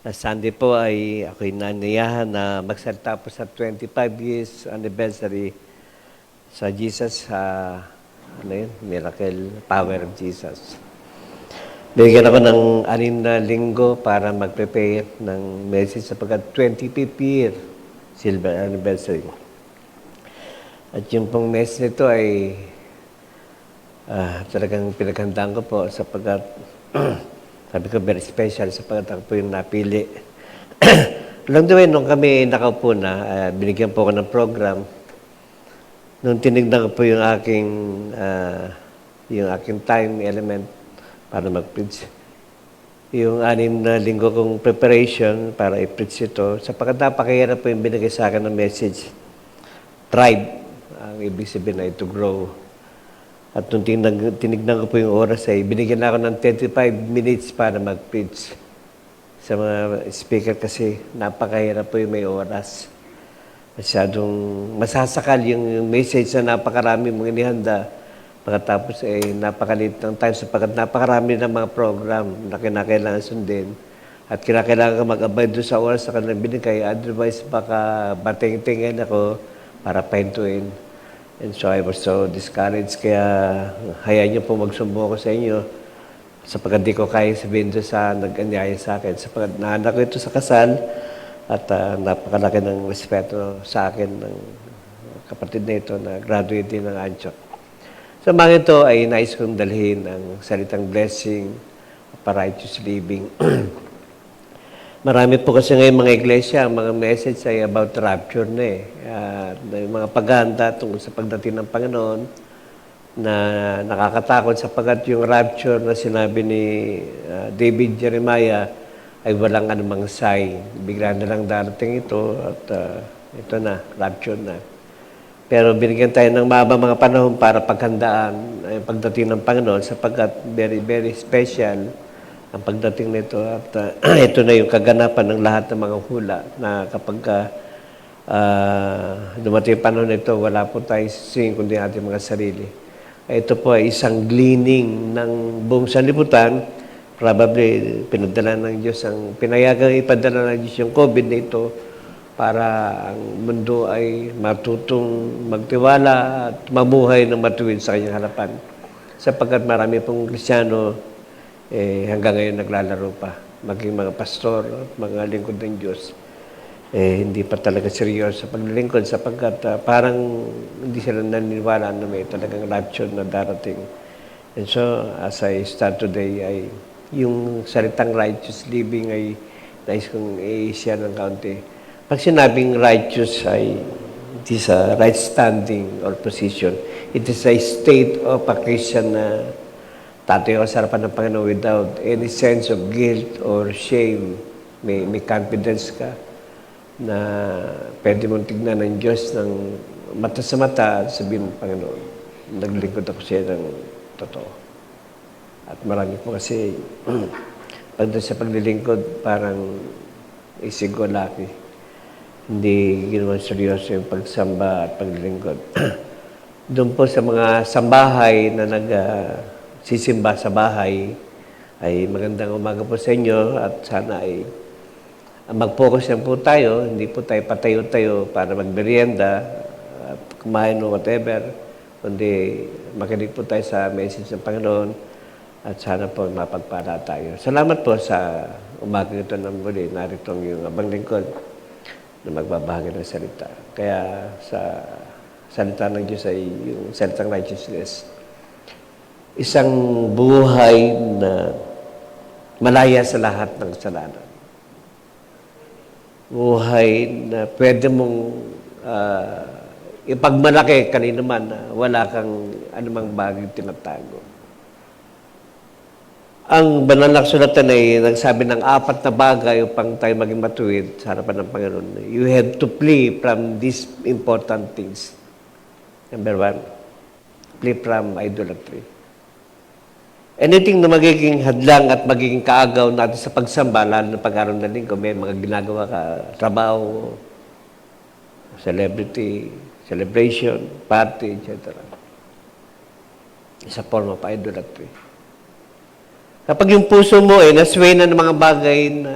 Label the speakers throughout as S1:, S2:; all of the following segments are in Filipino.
S1: Sunday po ay ako'y nanayahan na magsalita po sa 25 years anniversary sa Jesus, Miracle Power of Jesus. Bigyan ako ng 6 na linggo para mag-prepare ng message sapagkat 25th year silver anniversary. At yung pong message nito ay talagang pinaghandaan ko po sapagkat sabi ko very special sapagkat ako po yung napili. Along the way, nung kami nakaupo na, binigyan po ako ng program. Nung tinignan ko po yung aking time element para mag-preach. Yung 6 na linggo kong preparation para i-preach ito, sapagkat napakahirap po yung binigay sa akin ng message. Tribe, ang ibig sabihin ay to grow. At nung tinignan ko po yung oras ay binigyan ako ng 35 minutes para mag-preach. Sa mga speaker kasi napakahirap po yung may oras. Masyadong masasakal yung message na napakarami mong inihanda. Pagkatapos napakalit ng time sapagkat napakarami ng mga program na kinakailangan sundin. At kinakailangan ka mag-abide doon sa oras sa kanilang binigay. Otherwise, baka bating-tingin ako para pahintuin. And so I was so discouraged. Kaya hayaan niyo po magsumbo ko sa inyo sapagkat di ko kaya sabihin doon sa nag-anyaya sa akin. Sapagkat naanak ko ito sa kasal at napakalaki ng respeto sa akin ng kapatid na ito na graduate din ng Antioch. Sa mga ito ay nais kong dalhin ang salitang blessing para righteous living. Marami po kasi ngayon mga iglesia, ang mga message ay about rapture na yung mga paghahanda tungkol sa pagdating ng Panginoon na nakakatakot sapagkat yung rapture na sinabi ni David Jeremiah ay walang anumang sign. Bigla na lang darating ito at ito na, rapture na. Pero binigyan tayo ng mga panahon para paghandaan ang pagdating ng Panginoon sapagkat very, very special ang pagdating nito. At ito na yung kaganapan ng lahat ng mga hula na kapag dumating yung panahon nito, wala po tayong sisingin kundi ating mga sarili. Ito po ay isang gleaning ng buong sanlibutan. Probably pinadala ng Diyos pinayagang ipadala ng Diyos yung COVID na ito para ang mundo ay matutong magtiwala at mabuhay ng matuwid sa kanyang harapan. Sapagkat marami pong Kristiyano hanggang ngayon naglalaro pa. Maging mga pastor at mga lingkod ng Diyos. Hindi pa talaga seryoso sa paglilingkod sapagkat parang hindi sila naniniwala na may talagang rapture na darating. And so, as I start today, yung salitang righteous living ay nais kong i-share ng kaunti. Pag sinabing righteous it is a right standing or position. It is a state of a Christian na tatayo sa harapan ng Panginoon without any sense of guilt or shame. May confidence ka na pwede mong tignan ng Diyos ng mata sa mata at sabihin ng Panginoon, naglingkod ako siya ng totoo. At marami po kasi pag sa paglilingkod parang isigolaki. Hindi ginawa seryoso yung pagsamba at paglilingkod. Doon po sa mga sambahay na nagsisimba sa bahay, ay magandang umaga po sa inyo at sana ay mag-focus yan po tayo. Hindi po tayo patayo-tayo para magmerienda at kumain o whatever. Kundi makinig po tayo sa message ng Panginoon at sana po mapagpala tayo. Salamat po sa umaga ito ng muli. Narito yung abang lingkod na magbabahagi ng salita. Kaya sa salita ng Diyos ay yung salitang righteousness. Isang buhay na malaya sa lahat ng kasalanan. Buhay na pwede mong ipagmalaki kanino man na wala kang anumang bagay tinatago. Ang banal na kasulatan ay nagsabi ng 4 na bagay upang tayo maging matuwid sa harapan ng Panginoon. You have to flee from these important things. Number 1, flee from idolatry. Anything na magiging hadlang at magiging kaagaw natin sa pagsamba, lalo na pag-araw ng linggo, may mga ginagawa ka, trabaho, celebrity, celebration, party, etc. It's a form of idolatry. Kapag yung puso mo nasway na ng mga bagay na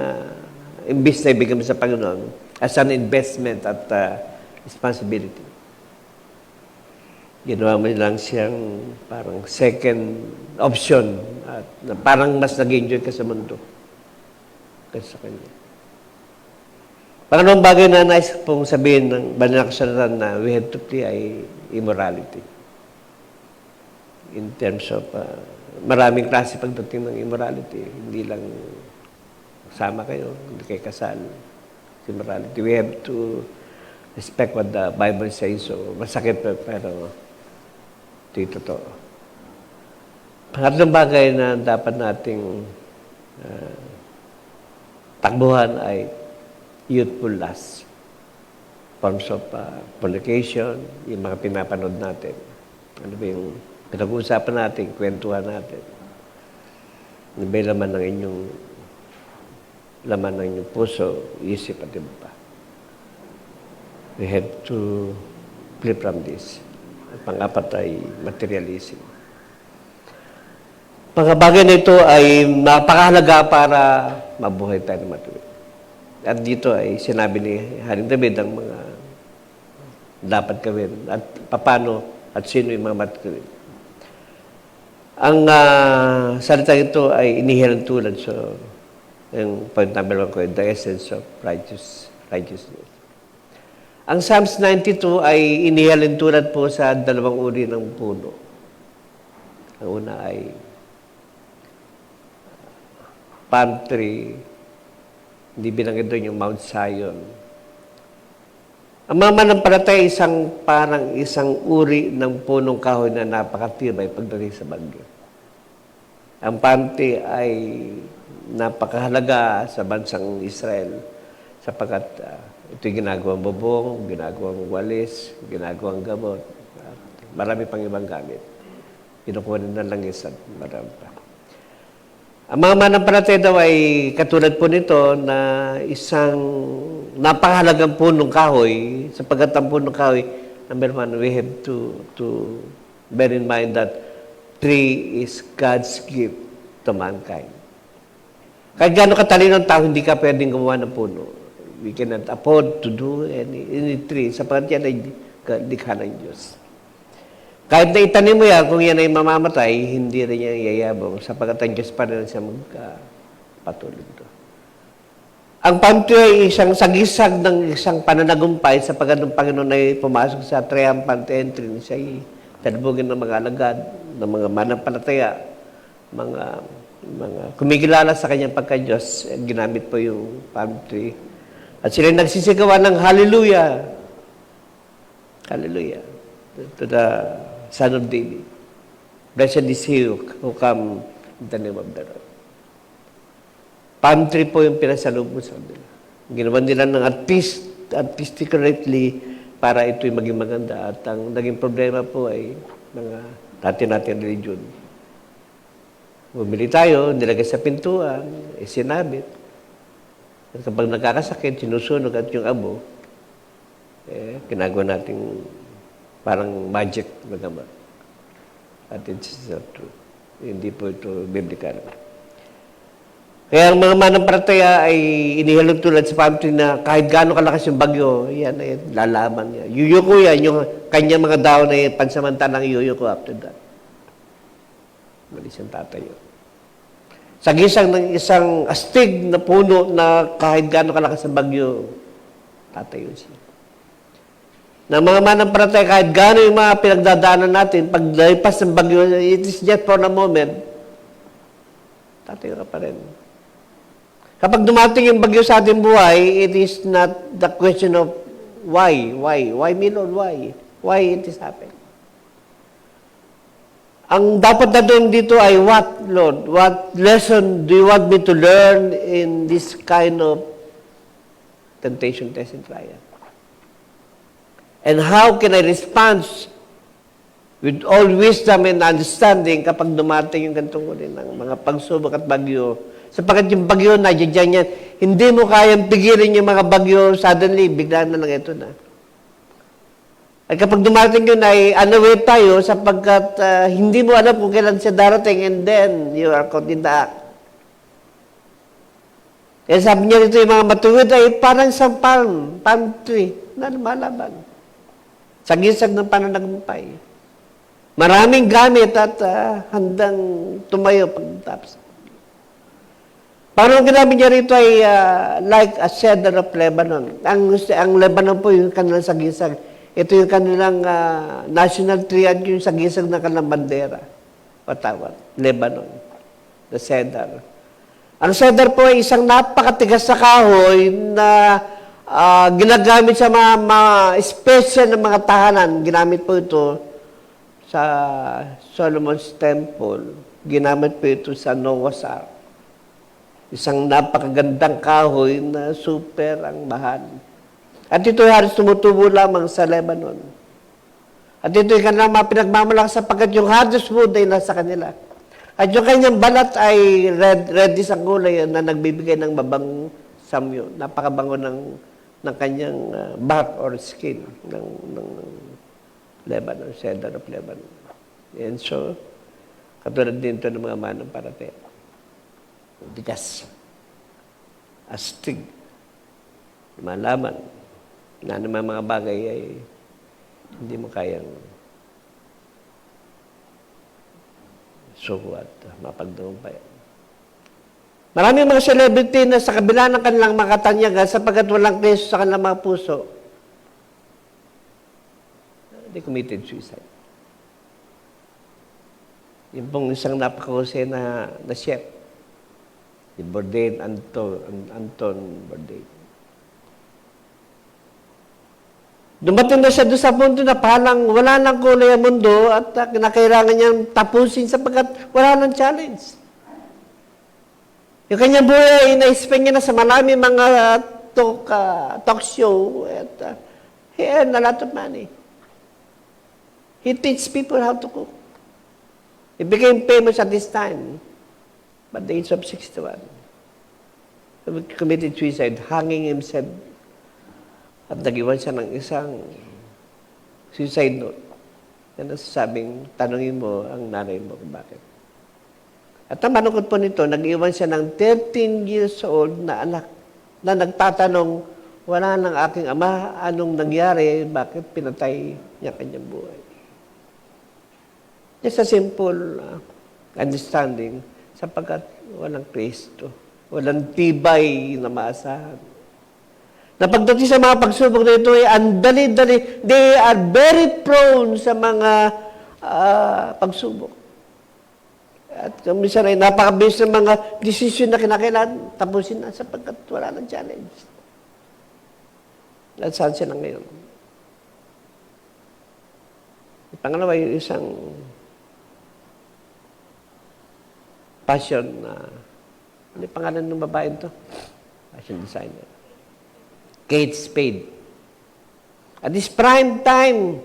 S1: imbis na ibigay mo sa Panginoon as an investment at responsibility. Ginawa mo lang siyang parang second option at parang mas nag-enjoy ka sa mundo kaysa sa Kanya. Pangalawang bagay na nais pong sabihin ng banal na kasulatan na we have to flee ay immorality. In terms of, maraming klase pagdating ng immorality. Hindi lang sama kayo, hindi kayo kasal. Immorality. We have to respect what the Bible says. So, masakit pero ito'y totoo. Pangatlong bagay na dapat nating takbuhan ay youthful lust. Forms of fornication, yung mga pinapanood natin. Ano ba yung pinag-uusapan natin, kwentuhan natin. Ano ba yung laman ng inyong puso, isip at iba pa. We have to flee from this. At pang-apat ay materialism. Mga bagay na ito ay napakahalaga para mabuhay tayo na matuwid. At dito ay sinabi ni Haring David ang mga dapat gawin at paano at sino yung mga matuwid. Ang salita ito ay inihilang tulad. So, yung point number 1 ko, the essence of righteousness. Ang Psalms 92 ay inihilang tulad po sa dalawang uri ng puno. Ang una ay palm tree, hindi binanggit doon yung Mount Zion. Ang mga manampalataya parang isang uri ng punong kahoy na napakatibay pagdating sa bagyo. Ang palm tree ay napakahalaga sa bansang Israel sapagkat ito'y ginagawang bubong, ginagawang walis, ginagawang gamot, marami pang ibang gamit. Kinukuha na langis at marami pa. Ang mga manampalataya daw ay katulad po nito na isang napakahalagang punong kahoy, sapagkat ang punong kahoy, number one, we have to bear in mind that tree is God's gift to mankind. Kahit gano'ng katalino ang tao, hindi ka pwedeng gumawa ng puno. We cannot afford to do any tree, sapagkat yan ay likha ng Diyos. Kahit na itanim mo yan, kung yan ay mamamatay, hindi rin niya iyayabong sapagkat ang Diyos pa rin siya magpatuloy ito. Ang palm tree ay isang sagisag ng isang pananagumpay sapagkat ng Panginoon ay pumasok sa triumphant entry. Siya ay talbogin ng mga alagad, ng mga manampalataya, mga kumikilala sa kanyang pagka-Diyos. Ginamit po yung palm tree. At sila nagsisigawan ng hallelujah. Hallelujah. To the Son of David. Blessed is he who come in the name of the Lord. Palm tree po yung pinasalubong sa kanila. Ginawa nila ng artistically para ito'y maging maganda. At ang naging problema po ay mga natin religion. Bumili tayo, nilagay sa pintuan, sinabit. At kapag nagkakasakit, sinusunog at yung abo, ginagawa nating parang magic na gamot. At it's not true. Hindi po ito biblical. Kaya ang mga manampalataya ay inihalog tulad sa palm tree na kahit gaano kalakas yung bagyo, yan ay lalaman niya. Yuyuko yan, yung kanya mga daon ay pansamantalang yuyuko after that. Mali siyang tatayo. Sa gisang ng isang astig na puno na kahit gaano kalakas ang bagyo, tatayo siya. Na mga manampalataya, kahit gaano yung mga pinagdadaanan natin, pag laipas ng bagyo, it is just for a moment, tatayo ka pa rin. Kapag dumating yung bagyo sa ating buhay, it is not the question of why. Why me, Lord? Why it is happening? Ang dapat na doon dito ay what, Lord? What lesson do you want me to learn in this kind of temptation, test, and trial? And how can I respond with all wisdom and understanding kapag dumating yung gantong uri ng mga pagsubok at bagyo? Sapagkat yung bagyo na, dyan yan, hindi mo kayang pigilin yung mga bagyo, suddenly, bigla na lang ito na. At kapag dumating yun ay unaware tayo sapagkat hindi mo alam kung kailan siya darating and then you are caught in the act. Eh sabi niya rito, yung mga matuwid ay parang sa palm tree na lumalaban. Sa gisag ng pananagumpay. Maraming gamit at handang tumayo pagtapos. Parang ginabi niya rito ay like a cedar of Lebanon. Ang Lebanon po yung kanilang sagisag. Ito yung kanilang national tree at yung sagisag ng kanilang bandera. Patawag, Lebanon. The cedar. Ang cedar po ay isang napakatigas na kahoy na ginagamit sa mga special na mga tahanan. Ginamit po ito sa Solomon's Temple. Ginamit po ito sa Noah's Ark. Isang napakagandang kahoy na super ang mahal. At ito ay halos tumutubo lamang sa Lebanon. At ito ay kanilang mga pinagmamalakas sapagkat yung hardest wood ay nasa kanila. At yung kanyang balat ay reddish ang kulay na nagbibigay ng mabang samyo. Napakabango ng kanyang bark or skin ng Lebanon, cedar of Lebanon. And so, katulad din ito ng mga manong parate. Bigas. Astig. Malaman na naman mga bagay ay hindi mo kayang suko at mapagdumpay. Maraming mga celebrity na sa kabila ng kanilang mga katanyagan sapagkat walang Kristo sa kanilang mga puso, they committed suicide. Yung pong isang napakahusay na chef, si Bourdain, Anton Bourdain. Dumating na siya doon sa punto na parang wala nang kulay ang mundo at kinakailangan niyang tapusin sapagkat wala nang challenge. Yung kanyang buhay ay na-spend niya na sa marami mga talk show at he earned a lot of money. He teach people how to cook. He became famous at this time. At the age of 61, he committed suicide, hanging himself. At nag-iwan siya ng isang suicide note. Yan ang sasabing, tanungin mo ang nanay mo kung bakit. At ang manukot po nito, nag-iwan siya ng 13 years old na anak na nagtatanong, wala ng aking ama, anong nangyari, bakit pinatay niya kanyang buhay. Just a simple understanding sapagkat walang Kristo, walang tibay na maasahan. Na pagdating sa mga pagsubok na ito, ang dali-dali, they are very prone sa mga pagsubok. At minsan ay napakabilis ng mga decision na kinakailangan, tapusin na sapagkat wala ng challenge. At saan sila ngayon? Pangalawa, yung isang fashion na, ano yung pangalan ng babae ito? Fashion designer. Kate Spade. At this prime time,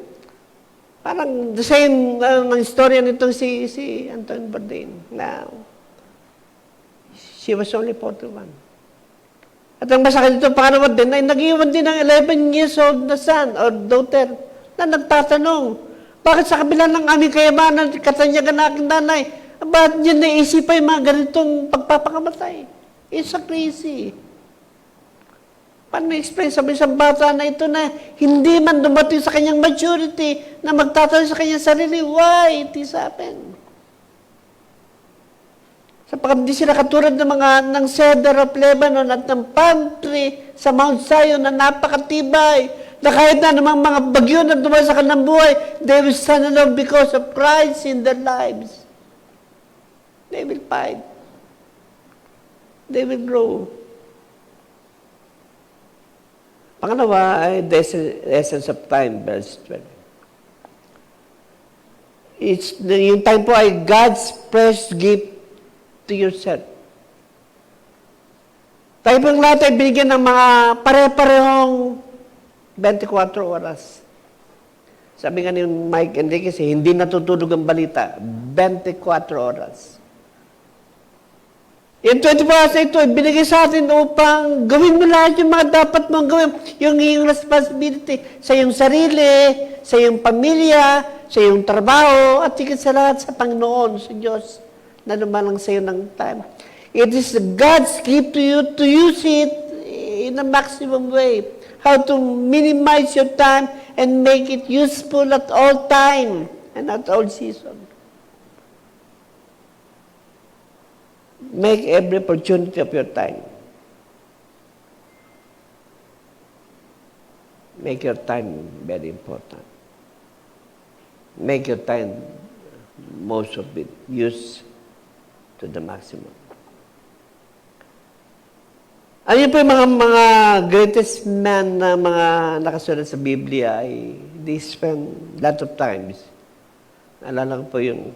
S1: parang the same ng istorya nitong si Anton Bourdain. Now, she was only 41. At ang masakit nito, pangalawa din, ay nag-iwan din ng 11 years old na son or daughter na nagtatanong, bakit sa kabila ng aming kayamanan, katanyagan na aking nanay, bakit niya naisipan yung mga ganitong pagpapakamatay? It's so crazy. Paano explain sa isang bata na ito na hindi man dumating sa kanyang maturity na magtatanong sa kanyang sarili, why it is happened? Sapagkat hindi sila katulad ng cedar of Lebanon at ng palm tree sa Mount Zion na napakatibay, na kahit na namang mga bagyo na dumaan sa kanilang buhay, they will stand alone because of Christ in their lives. They will fight. They will grow. Pangalawa ay the essence of time, verse 12. Yung time po ay God's precious gift to yourself. Tayo pong lahat ay binigyan ng mga pare-parehong 24 oras. Sabi nga ni Mike Enriquez, hindi natutulog ang balita. 24 oras. Yung 24 hours na ito, binigay sa atin upang gawin mo lahat yung mga dapat mong gawin. Yung iyong responsibility sa iyong sarili, sa iyong pamilya, sa iyong trabaho, at higit sa lahat sa Panginoon, sa Diyos, na lumalang sa iyo ng time. It is God's gift to you to use it in a maximum way. How to minimize your time and make it useful at all time and at all season. Make every opportunity of your time. Make your time very important. Make your time, most of it, use to the maximum. Ano po yung mga greatest men na mga nakasulat sa Biblia ay they spend lot of times. Naalala ko po yung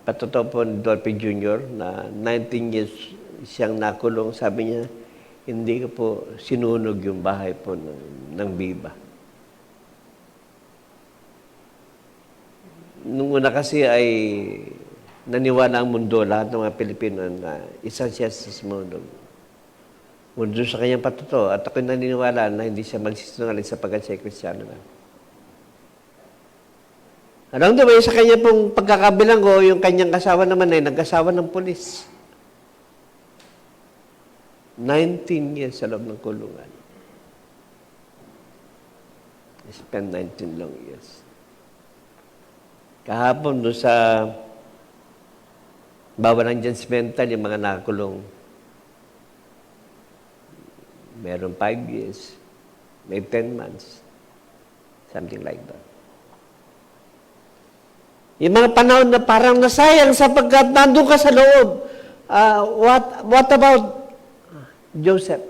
S1: patotoo po ni Dolphy Jr. na 19 years siyang nakulong. Sabi niya, hindi ko po sinunog yung bahay po ng Viva. Nung una kasi ay naniwala ang mundo, lahat ng mga Pilipino na isang siya sa sumunog. Mundo sa kanyang patuto. At ako'y naniniwala na hindi siya magsisinungaling sapagkat siya Kristiyano na. Along the way, sa kanya pong pagkakabilang ko, yung kanyang kasawa naman ay nag-asawa ng pulis. 19 years sa loob ng kulungan. I spent 19 long years. Kahapon doon sa bawal ng judgmental, yung mga nakakulong. Meron 5 years, may 10 months, something like that. Yung mga panahon na parang nasayang sapagkat nandun ka sa loob. What about Joseph?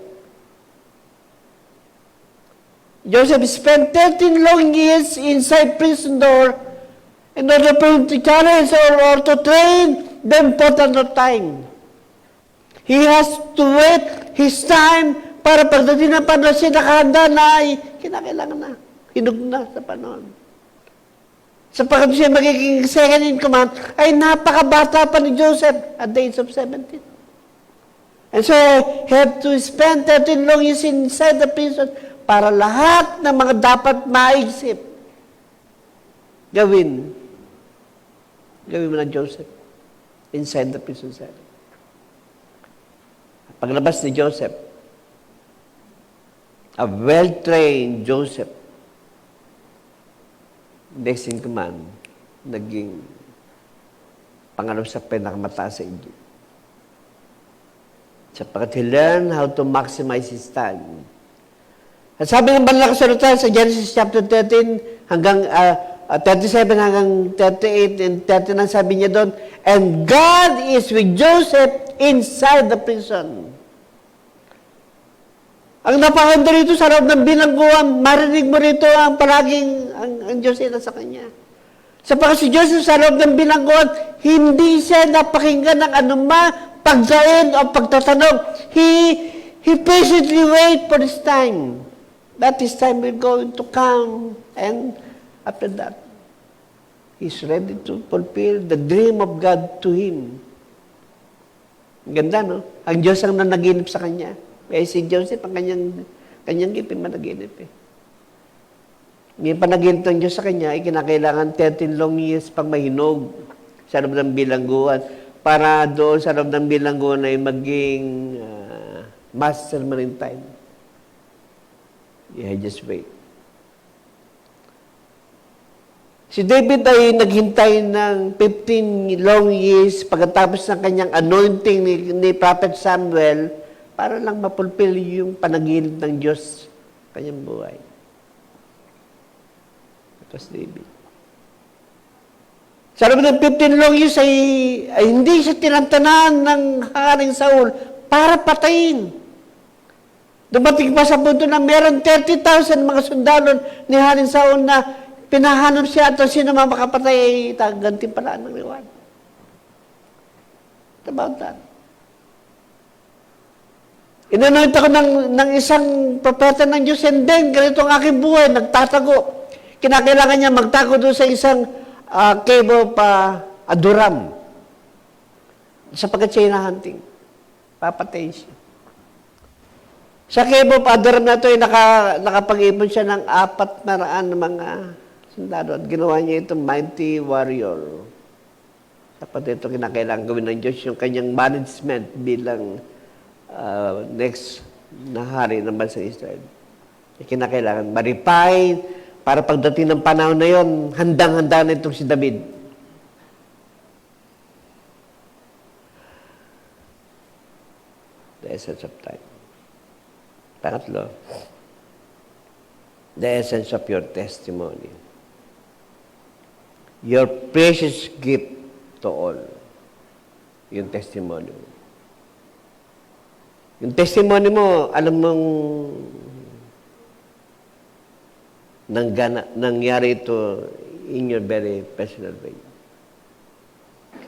S1: Joseph spent 13 long years inside prison door in order for him to challenge or to train the importance of time. He has to wait his time para pagdating ng panahon siya nakahanda na ay kinakailangan na. Hinug na sa panahon. Sapagkat siya magiging second in command, ay napakabata pa ni Joseph at the age of 17. And so, he had to spend 13 long years inside the prison para lahat ng mga dapat maisip gawin mo na Joseph inside the prison cell. Paglabas ni Joseph, a well-trained Joseph, next in command, naging pangalaw sa pinakamataas sa Egypt. Sapagkat he learned how to maximize his time. At sabi ng banal na kasulatan sa Genesis chapter 13 hanggang 37 hanggang 38 and 39, sabi niya doon, and God is with Joseph inside the prison. Ang napakaganda rito sa loob ng bilangguan, marinig mo rito ang palaging ang Diyos ay nasa kanya. Sapagkat si Joseph sa loob ng bilangguan, hindi siya napakinggan ng anumang pagdain o pagtatanong. He patiently wait for his time. That his time will go to come, and after that, he's ready to fulfill the dream of God to him. Ganda, no? Ang Diyos ang nanaginip sa kanya. Kaya si Joseph, ang kanyang gipin managinip eh. Yung panaginip ng Diyos sa kanya, ay kinakailangan 13 long years pang mahinog sa loob ng bilangguan para doon sa loob ng bilangguan ay maging master man in time. Yeah, just wait. Si David ay naghintay ng 15 long years pagkatapos ng kanyang anointing ni Prophet Samuel para lang mapulpil yung panaginip ng Diyos kanyang buhay. It was David. Sa loob ng 15 long years ay hindi siya tinantanan ng Haring Saul para patayin. Dumating pa sa punto na meron 30,000 mga sundalo ni Haring Saul na pinahanap siya at sino makapatay ay gantimpalaan ng liwan. What about that? Inanoint ako ng isang propeta ng Diyos, and then, ganito ang aking buhay, nagtatago. Kinakailangan niya magtago doon sa isang cave of Aduram. Sapagkat siya hinahunting. Papatayin siya. Sa cave of Aduram na ito, nakapag-ipon siya ng 400 na mga sundalo at ginawa niya itong mighty warrior. Dapat ito kinakailangan gawin ng Diyos, yung kanyang management bilang next na hari ng bansang Israel. Kinakailangan ma-refine para pagdating ng panahon na yon, handang-handa na itong si David. The essence of time. Pangatlo, the essence of your testimony. Your precious gift to all. Yung testimony mo. Yung testimony mo, alam mong nangyari ito in your very personal way.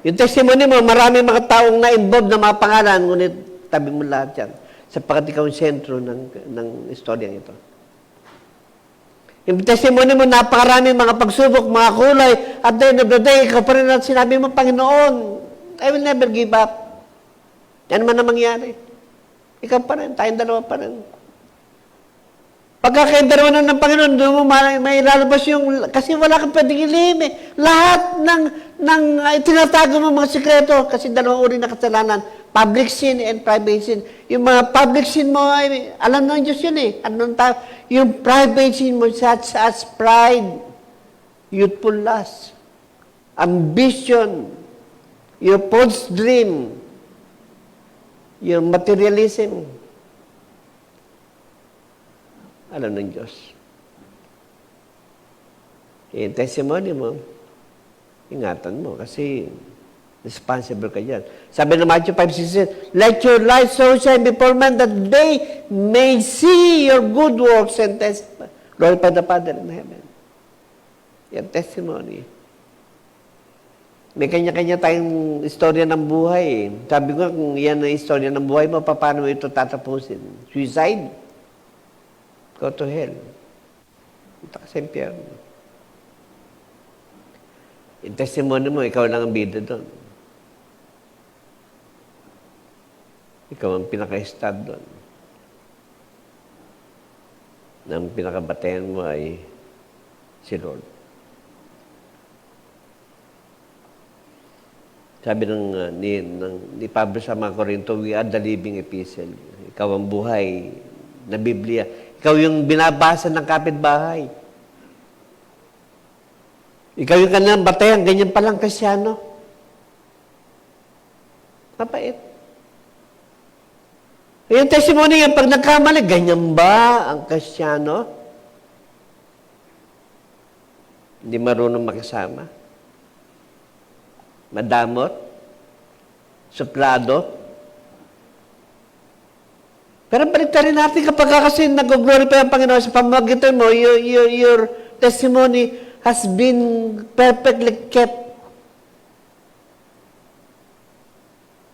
S1: Yung testimony mo, marami mga taong na-involved na mga pangalan, ngunit tabi mo lahat yan, sapagkat ikaw ang sentro ng istoryang ito. Yung testimony mo, napakarami mga pagsubok, mga kulay, at the end of the day, ikaw pa rin at sinabi mo, Panginoon, I will never give up. Yan man na mangyari. Ikaw pa rin, tayong dalawa pa rin. Pagka kayong dalawa na ng Panginoon, doon mo may lalabas yung, kasi wala kang pwedeng ilihim eh. Lahat ng tinatago mo mga sikreto, kasi dalawang uri na kasalanan, public sin and private sin. Yung mga public sin mo, ay, alam ng Diyos yun eh. Yung private sin mo, such as pride, youthful lust, ambition, your false dream, your materialism, alam ng Diyos. Yung testimony mo, ingatan mo kasi responsible ka dyan. Sabi ng Matthew 5:16, let your light so shine before men that they may see your good works and glorify the Father in heaven. Yung testimony. May kanya-kanya tayong istorya ng buhay. Sabi ko, kung yan ang istorya ng buhay mo, paano mo ito tatapusin? Suicide? Go to hell. Punta ka sa impyerno. Yung testimony mo, ikaw lang ang bida doon. Ikaw ang pinaka-stab doon. Ang pinakabatayan mo ay si Lord. Sabi ni Pablo sa mga Korinto, we are the living epistle. Ikaw ang buhay na Biblia. Ikaw yung binabasa ng kapitbahay. Ikaw yung kanilang batayan, ganyan palang Kristyano. Mapait. Yung testimony yan, pag nagkamali, ganyan ba ang Kristyano? Hindi marunong makisama. Madamot. Suplado. Pero baliktarin natin kapag kasi nag-glorify ang Panginoon sa pamamagitan mo, your testimony has been perfectly kept.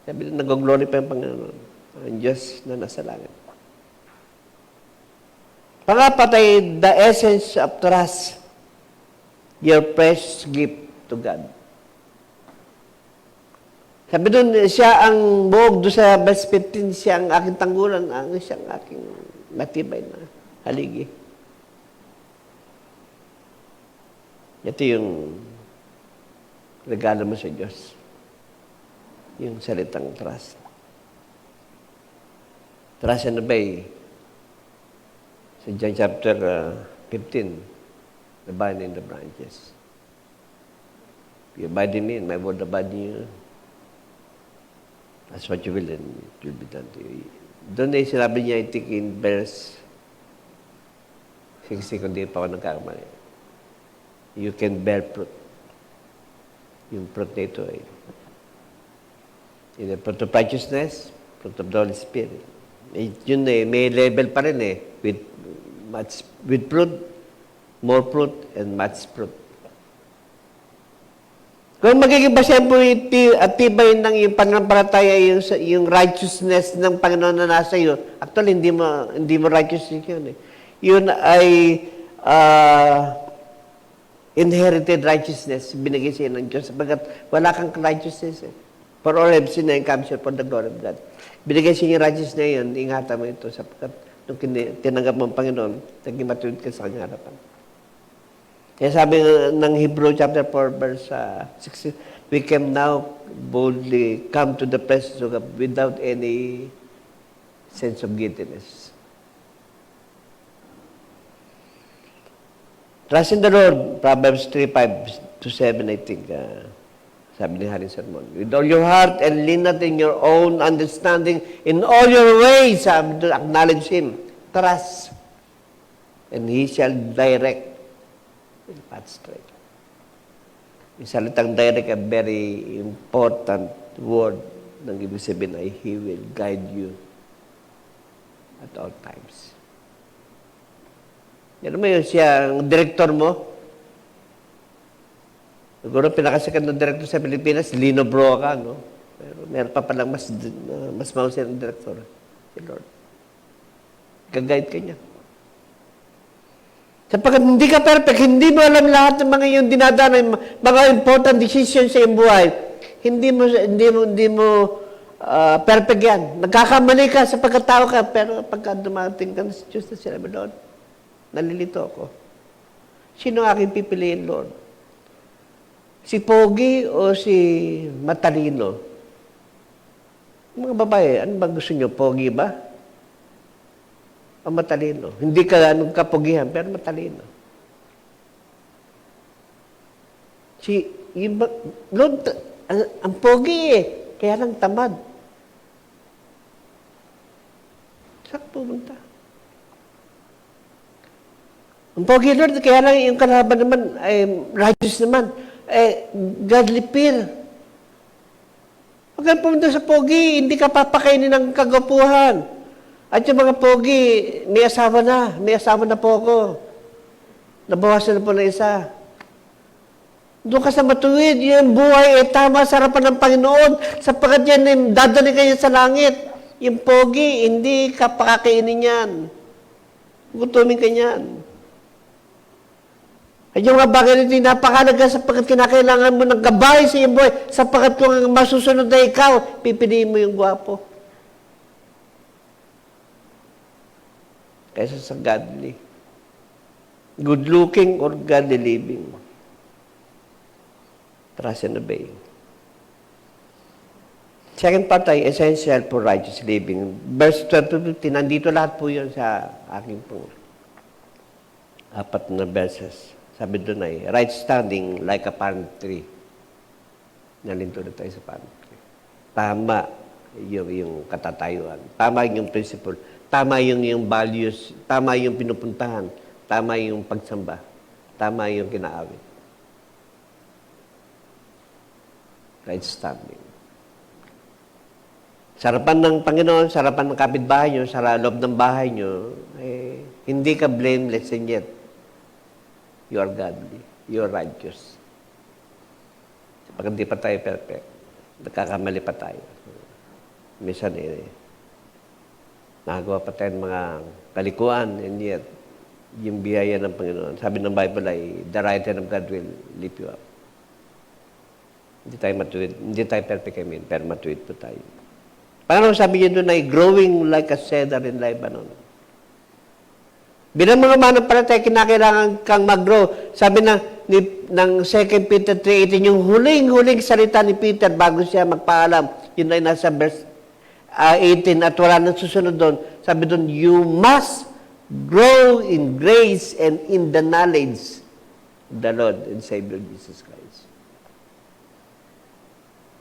S1: Sabi na nag-glorify ang Panginoon, ang Diyos na nasa langit. Pangapat ay the essence of trust, your precious gift to God. Sabi doon, siya ang buhog doon sa verse 15, siya ang aking tanggulan, siya ang aking matibay na haligi. Ito yung regalo mo sa Diyos. Yung salitang trust. Trust ano ba sa John chapter 15, the vine and the branches. If you abide in me and my word abide in you, that's what you will and it will be done to you. Doon ay sinabi niya, I think in verse 60, kung di pa ako nagkakamali. You can bear fruit. Yung fruit na ito ay in the fruit of righteousness, fruit of the Holy Spirit. Yun may level pa rin with fruit, more fruit, and much fruit. Kung magiging basehan po at tibay ng iyong pananampalataya yung righteousness ng Panginoon na nasa iyo, actually, hindi mo righteous yun. Yun ay inherited righteousness, binigay siya ng Diyos, sapagat wala kang righteousness. For all have sinned and come short for the glory of God. Binigay siya yung righteousness na yun, ingatan mo ito, sapagat nung tinanggap mo ang Panginoon, naging matuwid ka sa kanyang harapan. Kaya sabi ng Hebrew chapter 4 verse 16, we can now boldly come to the presence of God without any sense of guiltiness. Trust in the Lord, Proverbs 3:5-7, I think, sabi ni Haring Sermon. With all your heart and lean not in your own understanding, in all your ways, sabi to acknowledge Him. Trust. And He shall direct your path straight. Yung salitang direct, a very important word ng ibig sabihin ay He will guide you at all times. Yan mo yun, siya ang director mo. Siguro pinakasikat ng director sa Pilipinas, Lino Broca, no? Pero meron pa palang mas mahusay ng director, si Lord. Kag-guide ka niya. Sapagkat hindi ka perfect, hindi mo alam lahat ng mga yung dinadaan, mga important decisions sa iyong buhay. Hindi mo perfect yan. Nagkakamali ka sa pagkatao ka, pero pagka dumating ka sa Diyos na sinabi, Lord, nalilito ako. Sino aking pipiliin, Lord? Si Pogi o si Matalino? Mga babae, ano ba gusto nyo? Pogi ba? O matalino? Hindi ka anong kapogihan, pero matalino. Lord, ang pogi kaya lang tamad. Saan pumunta? Ang pogi, Lord, kaya lang yung kalaban naman, ay righteous naman, godly fear. Huwag kang pumunta sa pogi, hindi ka papakainin ng kagapuhan. At yung mga pogi, may asawa na po ako. Nabawasan na po na isa. Doon ka sa matuwid, yung buhay ay tama sa harapan ng Panginoon, sapagkat yan, dadali kayo sa langit. Yung pogi, hindi ka pakakainin yan. Gutumin ka yan. At yung mga bagay nito, napakalaga sapagkat kinakailangan mo ng gabay sa iyong buhay, sapagkat kung ang masusunod na ikaw, pipiliin mo yung gwapo. Kaysa sa godly. Good looking or godly living. Trust and obey. Second part ay essential for righteous living. Verse 12-15, nandito lahat po yun sa aking po 4 na verses. Sabi doon ay, right standing like a palm tree. Nalinto na tayo sa palm tree. Tama yung katatayuan. Tama yung principle. Tama yung values. Tama yung pinupuntahan. Tama yung pagsamba. Tama yung kinaawit. Right standing. Sarapan ng Panginoon, sarapan ng kapitbahay nyo, sa loob ng bahay nyo, hindi ka blameless and yet you are godly. You are righteous. Kapag hindi pa tayo perfect, nagkakamali pa tayo. Minsan nakagawa pa tayo ng mga kalikuan, and yet, yung biyaya ng Panginoon. Sabi ng Bible ay, the right hand of God will lift you up. Hindi tayo matuwid. Hindi tayo perfect, pero matuwid po tayo. Panginoon, sabi niya doon ay, growing like a cedar in Lebanon. Bilang mga mananampalataya, kinakailangan kang mag-grow. Sabi ng 2 Peter 3:18, yung huling salita ni Peter bago siya magpaalam, yun ay nasa verse 18 at wala nang susunod doon. Sabi doon, you must grow in grace and in the knowledge of the Lord and Savior Jesus Christ.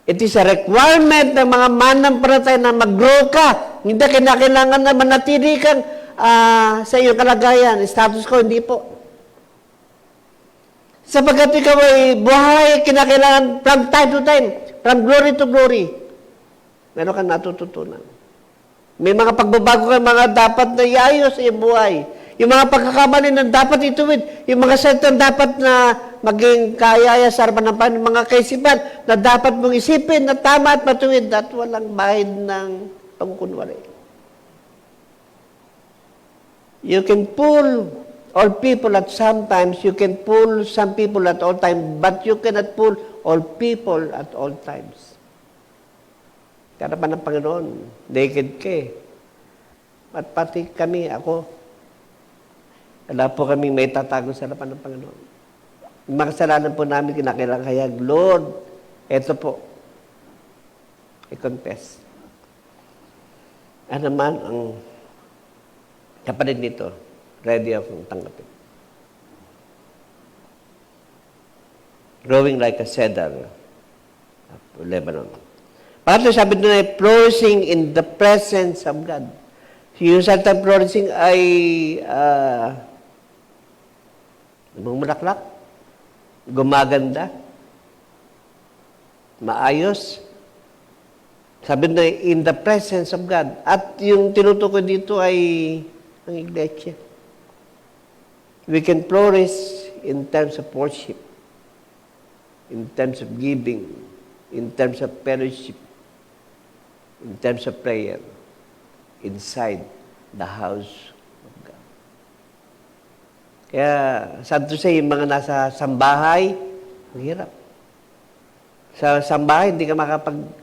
S1: It is a requirement ng mga mananampalataya na mag-grow ka. Hindi kinakailangan na manatili kang sa iyong kalagayan. Status ko, hindi po. Sapagkat ikaw ay buhay, kinakailangan from time to time, from glory to glory. Meron kang natututunan. May mga pagbabago kang mga dapat na iayos sa iyong buhay. Yung mga pagkakamali na dapat ituwid. Yung mga sentence dapat na maging kayaya sa harapan ng Panginoon. Mga kaisipan na dapat mong isipin na tama at matuwid at walang bahid ng pagkukunwari. You can pull all people at sometimes, you can pull some people at all times, but you cannot pull all people at all times. Karapan ng Panginoon, naked ka eh. At pati kami, ako, wala po kami may tatago sa harapan ng Panginoon. Yung mga kasalanan po namin, kinakailangan kaya, Lord, Ito po, i-confess. Ano man ang kapatid nito, ready akong tanggapin. Growing like a cedar of Lebanon. Pangatlo, sabi doon ay flourishing in the presence of God. Yung salitang flourishing ay bumulaklak, gumaganda, maayos. Sabi na in the presence of God. At yung tinutukoy dito ay ang iglesia. We can flourish in terms of worship, in terms of giving, in terms of fellowship, in terms of prayer, inside the house of God. Kaya, sad to say, yung mga nasa sambahay, ang hirap. Sa sambahay, hindi ka makapag-puri.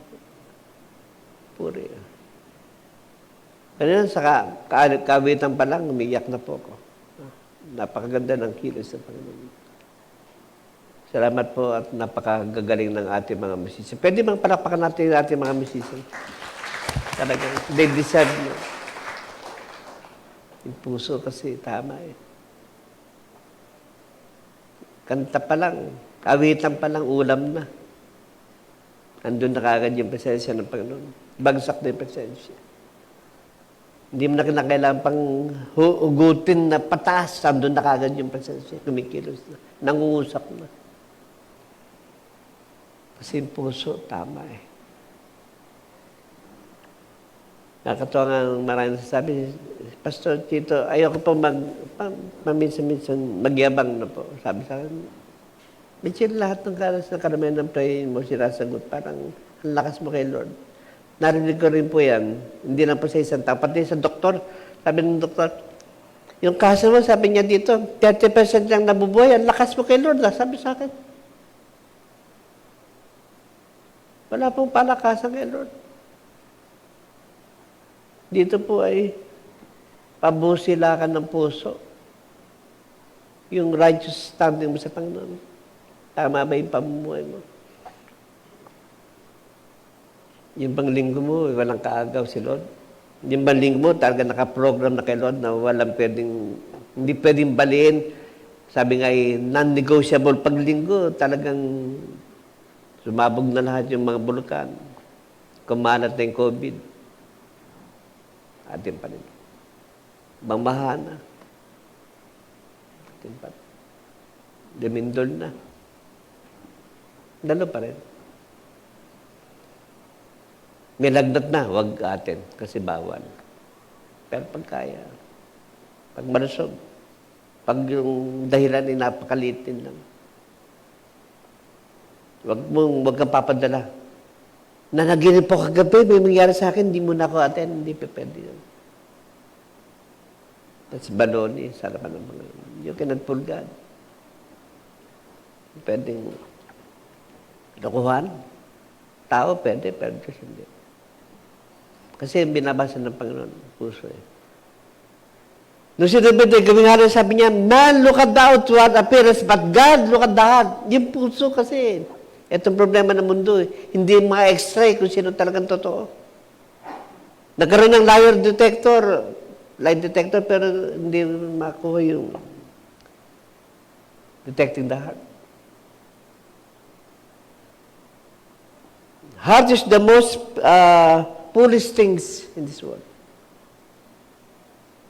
S1: Ganyan, sa kawitan pa lang, umiyak na po ako. Napakaganda ng kilos ng Panginoon. Salamat po at napakagagaling ng ating mga musician. Pwede bang palakpakan natin yung ating mga musician? Talagang, they deserve mo. Yung puso kasi, tama eh. Kanta pa lang, kawitan pa lang, ulam na. Andun na kagad yung presensya ng Panginoon. Bagsak na yung presensya. Hindi mo na kinakailangan pang hugutin na pataas. Andun na kagad yung presensya. Kumikilos na. Nangungusap na. Kasi yung puso, tama eh. Nakakatawa nga maraming sasabi, Pastor Tito, ayoko po paminsan-minsan magyabang na po. Sabi sa akin, medyo lahat ng karamihan ng prayer mo sinasagot, parang ang lakas mo kay Lord. Narinig ko rin po yan, hindi lang po sa isang tao, pati sa doktor. Sabi ng doktor, yung kaso mo, sabi niya dito, 30% lang nabubuhay, ang lakas mo kay Lord, sabi sa akin. Wala pong palakasan kay Lord. Dito po ay pabusilakan ng puso. Yung righteous standing mo sa Panginoon. Tama ba yung pamumuhay mo? Yung bang linggo mo, walang kaagaw si Lord. Yung bang linggo mo, talaga nakaprogram na kay Lord na hindi pwedeng baliin. Sabi nga non-negotiable pag linggo, talagang sumabog na lahat yung mga bulkan. Kumalat na yung COVID. Atin pa rin. Bangmahana. Atin pa rin. Demindol na. Dalo pa rin. May lagnat na, wag atin, kasi bawal. Pero pag kaya, pag malusog, pag yung dahilan ay napakalitin lang, wag kang papadala. Nanaginip po kagabi, may mangyari sa akin, hindi mo na ako attend, hindi pa pwede yun. That's baloney, sa harapan ng mga yun. You cannot fool God. Pwedeng lokohan. Tao pwede, pero Diyos hindi. Kasi binabasa ng Panginoon, puso eh. Nung sinabi ito, gawin nga rin sabi niya, man, look at the outward appearance, but God, look at the heart. Yung puso kasi, itong problema ng mundo, hindi mga extra kung sino talagang totoo. Nagkaroon ng lie detector, pero hindi makuha yung detecting the heart. Heart is the most foolish things in this world.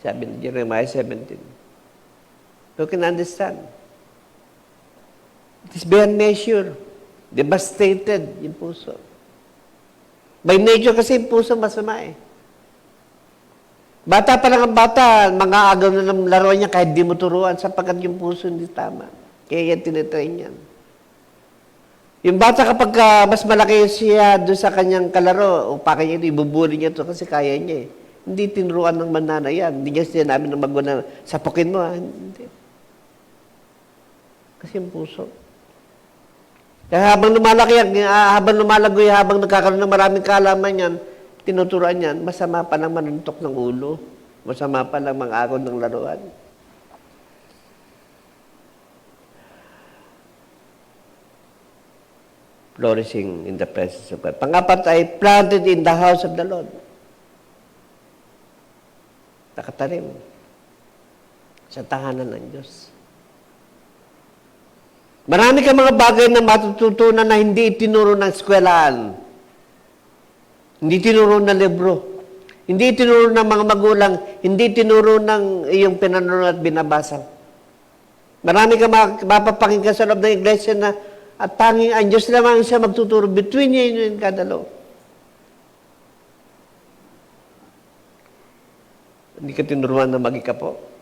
S1: Sabi ni Jeremiah 17. You can understand. It is beyond measure. Devastated yung puso. By nature kasi yung puso masama eh. Bata pa lang ang bata, mga agaw na ng laro niya kahit di mo turuan sapagkat yung puso hindi tama. Kaya yan tinitrain yan. Yung bata kapag mas malaki siya doon sa kanyang kalaro, upakin niya ito, ibubuli niya ito kasi kaya niya eh. Hindi tinuruan ng manana yan. Hindi niya sinabi ng magulang, sapukin mo ha. Hindi. Kasi yung puso. Kaya habang lumalaki yan, habang lumalagoy, habang nagkakaroon ng maraming kaalaman yan, tinuturuan yan, masama pa lang manuntok ng ulo. Masama pa lang mang-akon ng laruan. flourishing in the presence of God. Pangapat ay planted in the house of the Lord. Nakatanim sa tahanan ng Diyos. Marami kang mga bagay na matututunan na hindi itinuro ng eskwelahan. Hindi tinuro ng libro. Hindi tinuro ng mga magulang. Hindi tinuro ng iyong pinanonood at binabasa. Marami kang mapapakinggan sa loob ng iglesia na at tanging ang Diyos lamang siya magtuturo between you and kadalo. Hindi ka tinuruan na mag-ikapo.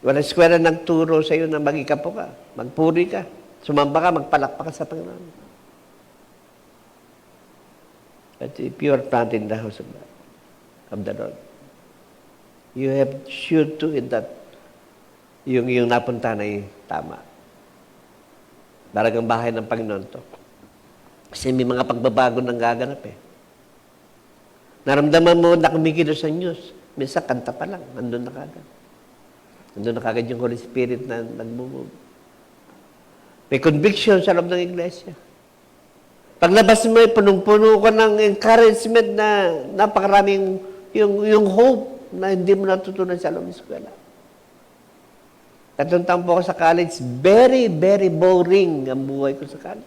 S1: Wala eskwela nagturo sa iyo na mag-ikapo ka. Magpuri ka. Sumamba ka, magpalakpak ka sa Panginoon. But if you are planted in the house of the Lord, you have sure to in that yung napunta na ay tama. Daragang bahay ng Panginoon to. Kasi may mga pagbabago nang gaganap eh. Naramdaman mo na kumikilos sa Diyos. Minsan kanta pa lang, nandun na kagad. Nandun na kagad yung Holy Spirit na nagmumove. May conviction sa loob ng iglesia. Paglabas mo, punong-puno ko ng encouragement na napakaraming yung hope na hindi mo natutunan sa loob ng eskwela. Tatlong taon po ako sa college, very, very boring ang buhay ko sa college.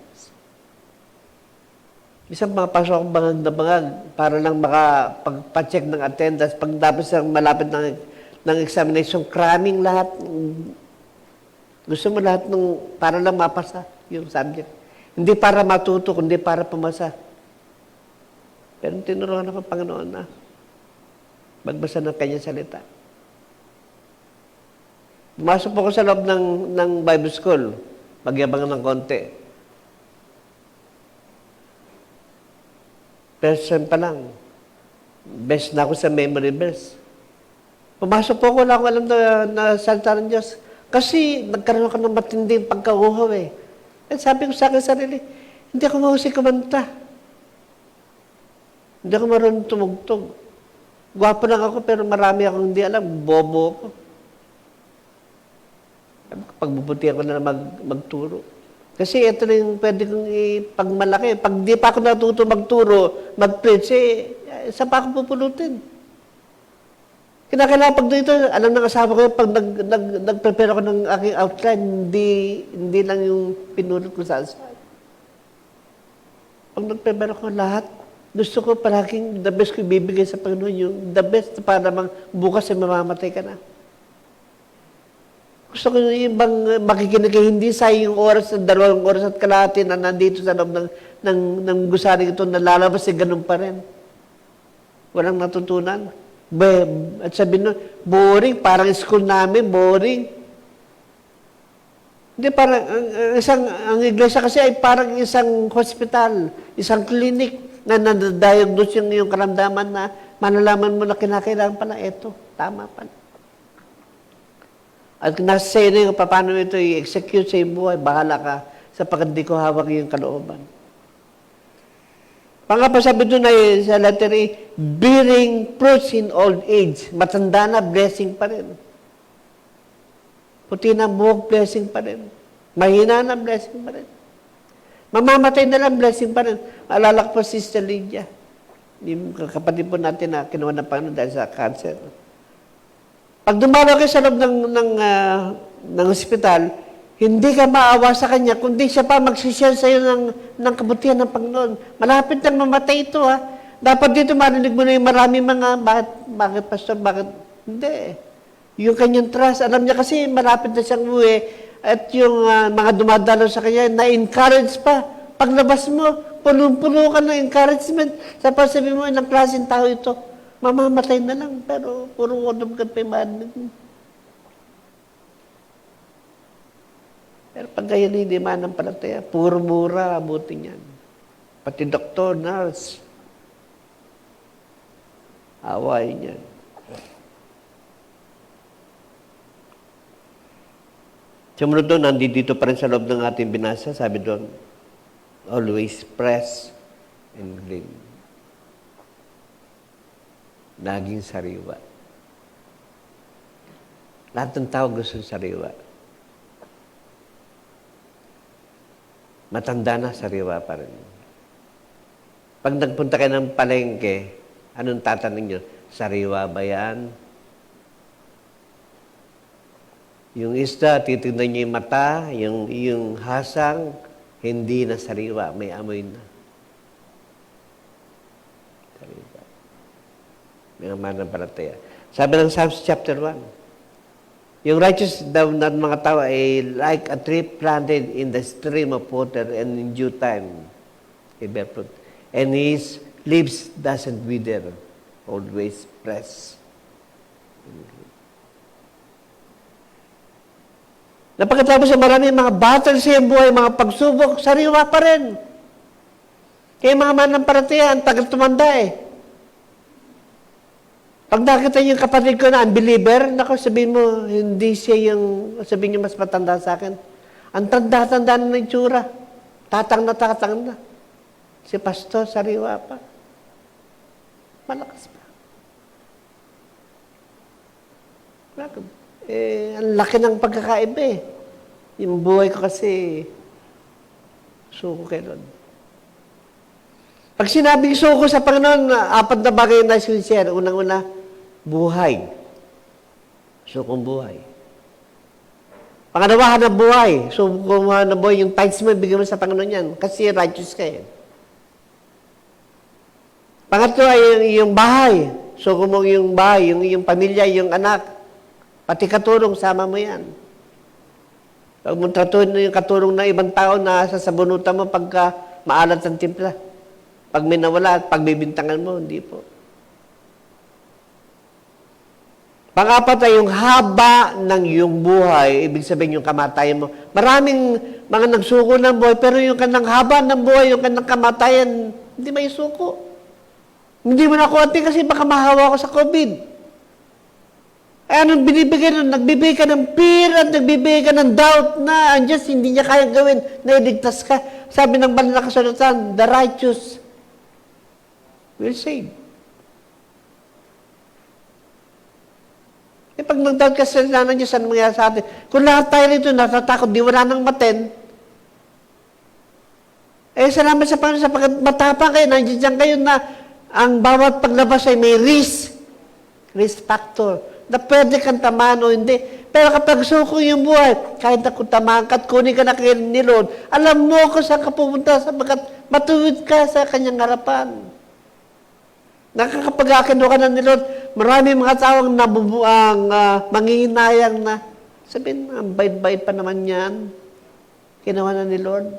S1: Isang mapasok akong bangag na bangag para lang makapag-check ng attendance. Pagtapos ng malapit ng examination, cramming lahat. Gusto mo lahat para lang mapasa yung subject. Hindi para matuto, kundi para pumasa. Pero tinuruan ako ng Panginoon na magbasa ng kanyang salita. Pumasok po ko sa loob ng Bible School. Magyabang ng konti. First time pa lang. Best na ako sa memory verse. Pumasok po ko, wala akong alam na salita ng Diyos. Kasi nagkaroon ako ng matinding pagkauhaw eh. At sabi ko sa akin sarili, hindi ako mahusay kumanta. Hindi ako marunong tumugtog. Gwapo lang ako pero marami akong hindi alam. Bobo ako. Pagbubuti ako na magturo. Kasi ito na yung pwede kong ipagmalaki. Pag di pa ako natuto magturo, mag-preach, isa pa ako pupulutin. Kinakailangan pag dito, alam ng asawa ko, pag nag-prepare ako ng aking outline, hindi lang yung pinulot ko saan. Pag nag-prepare ako lahat, gusto ko palaging the best ko ibibigay sa Panginoon, yung the best para bukas ay mamamatay ka na. Gusto ko yung ibang makikinig kayo, hindi sayang yung oras, 2 oras at kalahati na nandito sa loob ng gusaring ito, nalalabas eh, ganun pa rin. Walang natutunan. At sabi nun, boring, parang school namin, boring. Hindi, parang, ang iglesia kasi ay parang isang hospital, isang clinic na nadadiagnose yung karamdaman na malalaman mo na kinakailangan pala, eto, tama pala. At nasa sa'yo na yung paano ito i-execute sa iyong buhay, bahala ka sapagkat di ko hawak yung kalooban. Pangapasabi doon ay sa letter A, bearing fruits in old age. Matanda na, blessing pa rin. Puti na buhok, blessing pa rin. Mahina na, blessing pa rin. Mamamatay na lang, blessing pa rin. Alala ko po, Sister Lydia. Yung kapatid po natin na kinuha ng Panginoon dahil sa cancer. Pag dumalo kayo sa loob ng ospital, hindi ka maawa sa kanya, kundi siya pa magsishare sa iyo ng kabutihan ng Panginoon. Malapit nang mamatay ito, ha. Dapat dito marinig mo na yung marami mga, bakit pastor, bakit? Hindi. Yung kanyang trust, alam niya kasi malapit na siyang uwi, at yung mga dumadalo sa kanya, na-encourage pa. Paglabas mo, puno-puno ka ng encouragement. Sa pasabi mo, ilang klaseng tao ito. Mamamatay na lang, pero puro wadumgat pa yung marinig mo. Pero pag ganyan hindi mananampalataya, puro mura, abutin yan. Pati doktor, nurse, awayin yan. Sumunod doon, nandito pa rin sa loob ng ating binasa, sabi doon, always press and glean. Laging sariwa. Lahat ng tao gusto sariwa. matanda na, sariwa pa rin. Pag nagpunta kayo ng palengke, anong tatanong nyo? Sariwa ba yan? Yung isda, titignan nyo yung mata, yung hasang, hindi na sariwa, may amoy na. Sariwa. May mananampalataya. Sabi ng Psalms chapter 1, yung righteous daw ng mga tao ay like a tree planted in the stream of water and in due time, he bear fruit. And his leaves doesn't wither, always fresh. Napagkatapos sa maraming mga battle sa iyong buhay, mga pagsubok, sariwa pa rin. Kaya mga mananampalataya, ang tagal tumanda eh. Pag nakita yung kapatid ko na unbeliever, naku, sabihin mo, hindi siya yung, sabihin niyo mas matanda sa akin. Ang tanda-tanda na ng tsura. Tatang na. Si pastor, sariwa pa. Malakas pa. Ang laki ng pagkakaiba eh. Yung buhay ko kasi, suko kay Lord. Pag sinabing suko sa Panginoon, 4 na bagay na sincere. Unang-una, buhay. Sukong buhay. Pangalawa, hanap buhay. Sukong hanap buhay. Yung tithes mo, bigyan mo sa Panginoon yan. Kasi righteous ka eh. Pangatlo ay yung bahay. Sukong mo yung bahay, yung pamilya, yung anak. Pati katulong, sama mo yan. Huwag mo tratuhin yung katulong ng ibang tao na sasabunutan mo pagka maalat ang timpla. Pag may nawala at pagbibintangan mo, hindi po. Pang-apat ay yung haba ng iyong buhay, ibig sabihin yung kamatayan mo. Maraming mga nagsuko ng buhay, pero yung kanang haba ng buhay, yung kanang kamatayan, hindi may suko. Hindi mo nakuha kasi baka mahawa ko sa COVID. Ay anong binibigay nun? Nagbibigay ka ng fear at nagbibigay ka ng doubt na ang Diyos hindi niya kaya gawin, na iligtas ka. Sabi ng banal na kasulatan, the righteous will save. Pag nag-doubt ka sa ng Diyos, ano mangyayari sa atin? Kung lahat tayo rito natatakot, di wala nang maten, salamat sa Panginoon sapagkat matapang kayo, nandiyan kayo na ang bawat paglabas ay may risk factor, na pwede kang tamaan o hindi. Pero kapag suko yung buhay, kahit na kung tamaan ka at kunin ka na kayo ni Lord, alam mo kung saan ka pupunta sapagkat matuwid ka sa kanyang harapan. Nakakapag-akindo ka na ni Lord, marami mga tawang nabubuang manginayang na, sabihin, ang bait-bait pa naman yan. Ginawa na ni Lord.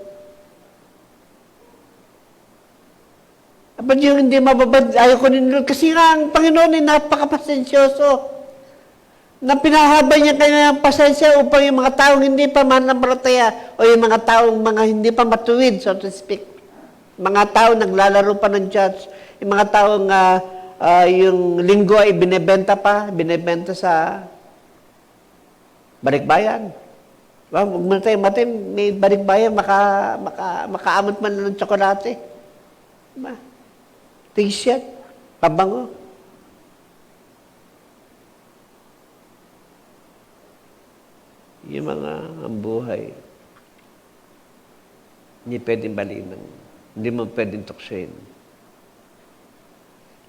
S1: Ba't yung hindi mababad, ayaw ko ni Lord, kasi nga ang Panginoon ay napakapasensyoso. Na pinahaba niya kanyang pasensya upang yung mga taong hindi pa mananampalataya o yung mga taong mga hindi pa matuwid, so to speak. Mga taong naglalaro pa ng church, yung mga taong yung linggo ay binebenta sa balikbayan. Huwag mo tayo matin, may balikbayan, makaamot man ng tsokolate. Diba? T-shirt, pabango. Yung mga ang buhay, hindi pwedeng baliin, hindi mo pwedeng tuksoin.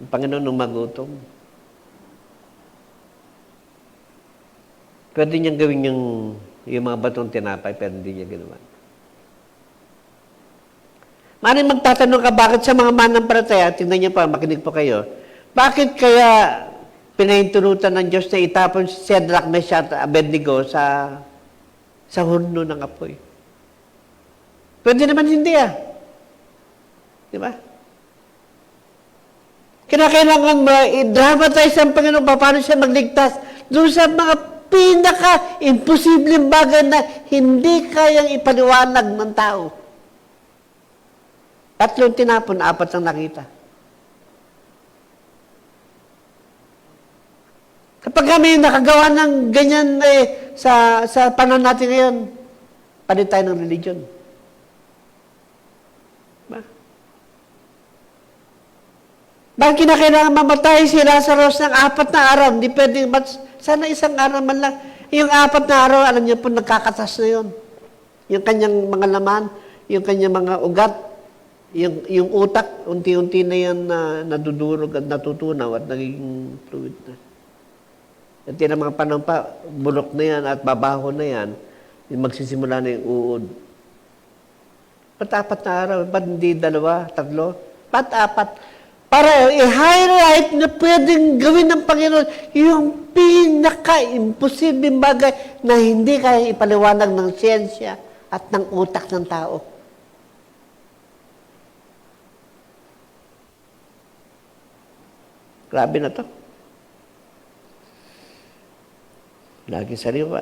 S1: Ang Panginoon nung magutom, pwede niyang gawin yung mga batong tinapay, pero hindi niya ginawa. Maaaring magtatanong ka, bakit sa mga mananampalataya, tingnan niyo pa, makinig po kayo, bakit kaya pinahintunutan ng Diyos na itapon si Shadrach, Meshach at Abednego sa horno ng apoy? Pwede naman hindi Di ba? Kinakailangan i-dramatize ang Panginoon paano siya magligtas doon sa mga pinaka-imposibleng bagay na hindi kayang ipaliwanag ng tao. 3 tinapon, 4 ang nakita. Kapag kami nakagawa ng ganyan sa panahon natin ngayon, palit tayo ng religion. Ba? Bakit kinakailangan mamatay si Lazarus ng 4 na araw? Hindi pwedeng, sana 1 araw man lang. Yung 4 na araw, alam niyo po, nagkakatas na yun. Yung kanyang mga laman, yung kanya mga ugat, yung utak, unti-unti na yan na nadudurog at natutunaw at nagiging fluid na. At yan ang mga panahon pa, bulok na yan at babaho na yan, yung magsisimula na yung uod. Ba't 4 na araw? Ba't hindi 2, 3? Ba't 4? Para i-highlight na pwedeng gawin ng Panginoon yung pinaka-imposibleng bagay na hindi kaya ipaliwanag ng siyensya at ng utak ng tao. Grabe na to. Lagi sariwa.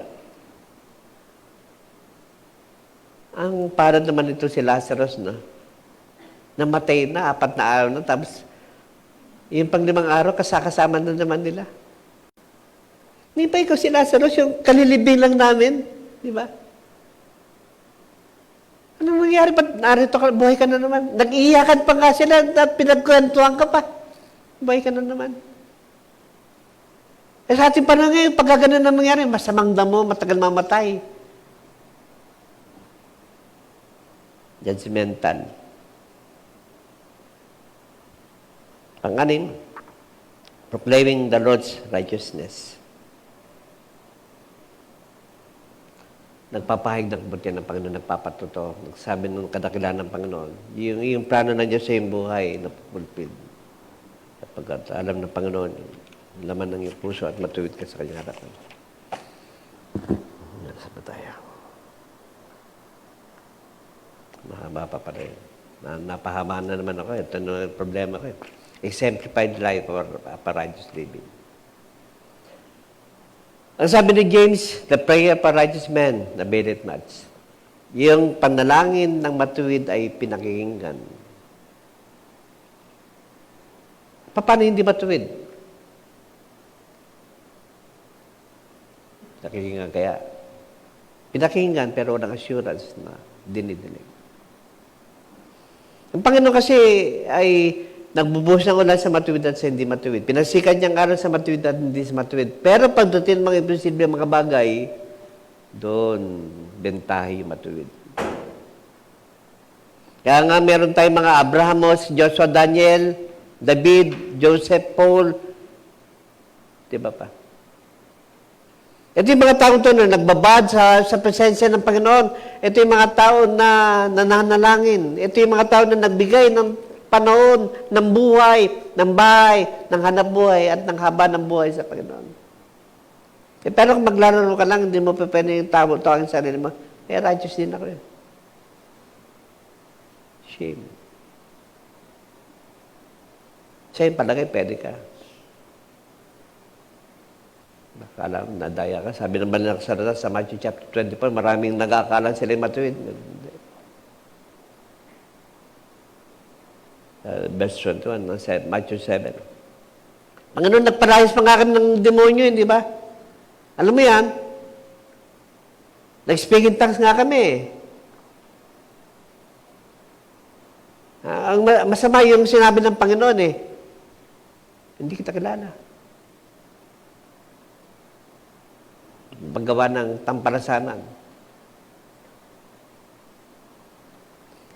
S1: Ang parad naman ito si Lazarus, no? Namatay na, 4 na araw na, tapos yung 5 araw, kasama na naman nila. Hindi pa ikaw si Lazarus, yung kalilibing lang namin. Di ba? Anong nangyari? Narito ka, buhay ka na naman. Nag-iiyakan pa nga sila at pinagkwentuhan ka pa. Buhay ka na naman. Eh sa ating panahon ngayon, pag ganun na nangyari, masamang damo, matagal mamatay. Judgmental. Pang-anim, proclaiming the Lord's righteousness. Nagpapahig ng kabutihan ng Panginoon, nagpapatuto, nagsabi ng kadakilaan ng Panginoon. Yung plano ng Diyos sa iyong buhay, napupulpil. Kapag alam ng Panginoon, laman ng iyong puso at matuwid ka sa kanyang harapan. Nasa ba tayo? Mahaba pa rin. Napahama na naman ako. Ito na yung problema ko. Exemplified life or righteous living. Ang sabi ni James, the prayer of a righteous man availeth much. Yung panalangin ng matuwid ay pinakikinggan. Paano hindi matuwid? Nakikinggan kaya. Pinakikinggan pero walang assurance na dinidinig. Ang Panginoon kasi ay nagbubuhos ng ulan sa matuwid at sa hindi matuwid. Pinasikan niyang araw sa matuwid at hindi sa matuwid. Pero pagdating mga imposible mga bagay, doon bentahi yung matuwid. Kaya nga meron tayong mga Abrahamos, Joshua, Daniel, David, Joseph, Paul. Diba pa? Ito yung mga tao ito na nagbabad sa presensya ng Panginoon. Ito yung mga tao na nananalangin. Ito yung mga tao na nagbigay ng panahon, ng buhay, ng bahay, ng hanap buhay, at ng haba ng buhay sa Panginoon. Pero kung maglalaro ka lang, hindi mo pa pwede yung tawag sa sarili mo, righteous din ako yun. Shame. Sa'yo palagay, pwede ka. Akala mo, nadaya ka. Sabi naman ng sarata sa Matthew chapter 24, maraming nag-aakala sila yung matuwid. Verse 21, Matthew 7. Panginoon, nagparayos pa nga kami ng demonyo, hindi ba? Alam mo yan? Nag-speak in tongues nga kami. Ang masama yung sinabi ng Panginoon hindi kita kilala. Paggawa ng tampalasanan.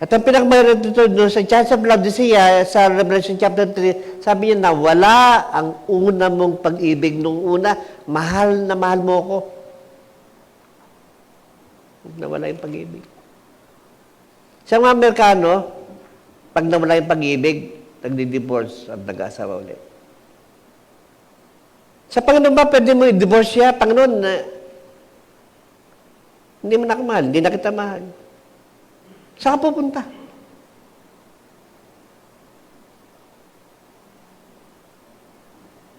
S1: At ang pinakamayroon dito sa Church of Laodicea, sa Revelation chapter 3, sabi niya na wala ang una mong pag-ibig nung una, mahal na mahal mo ko. Nawala yung pag-ibig. Sa mga Amerikano, pag nawala yung pag-ibig, nagdi-divorce at nag-asawa ulit. Sa Panginoon ba, pwede mo i-divorce siya? Panginoon, hindi mo na kamahal, hindi na kita mahal. Saan ka pupunta?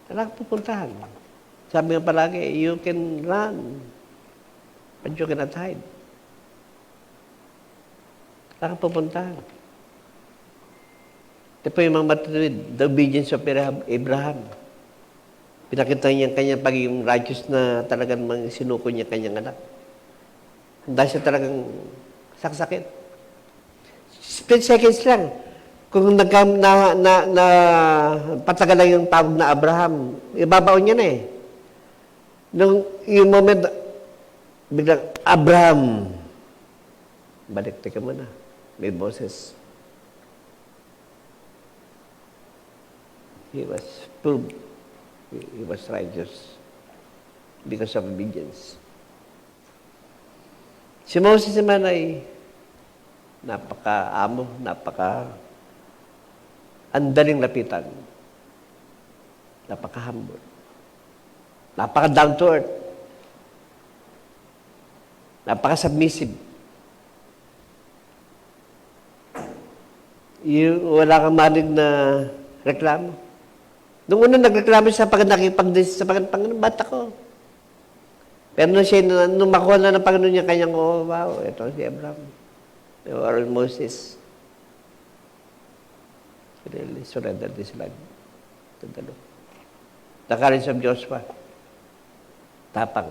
S1: Saan ka pupuntahan? Sabi nga palagi, you can run, but you cannot hide. Saan ka pupuntahan? Ito po yung mga matutuwid, the obedience of Abraham. Pinakita niya kanyang pagiging righteous na talagang sinuko niya kanyang anak. Handa siya talagang saksakin. Split seconds lang. Kung patagal lang yung tawag na Abraham, ibabaon niya na Nung yung moment, biglang, Abraham. Balik, teka muna. with Moses. He was proved he was righteous because of obedience. Si Moses naman ay napaka-amo, andaling lapitan, napaka-humble, napaka-down to earth, napaka-submissive. Wala kang malig na reklamo. Nung una nagreklamo siya pag nakipag-desisyon sa Panginoon, bata ko. Pero nung makuha na ng Panginoon niya kanyang, oh wow, ito si Abraham. Or Moses. Really surrendered his life to the Lord. The courage of Joshua. Tapang.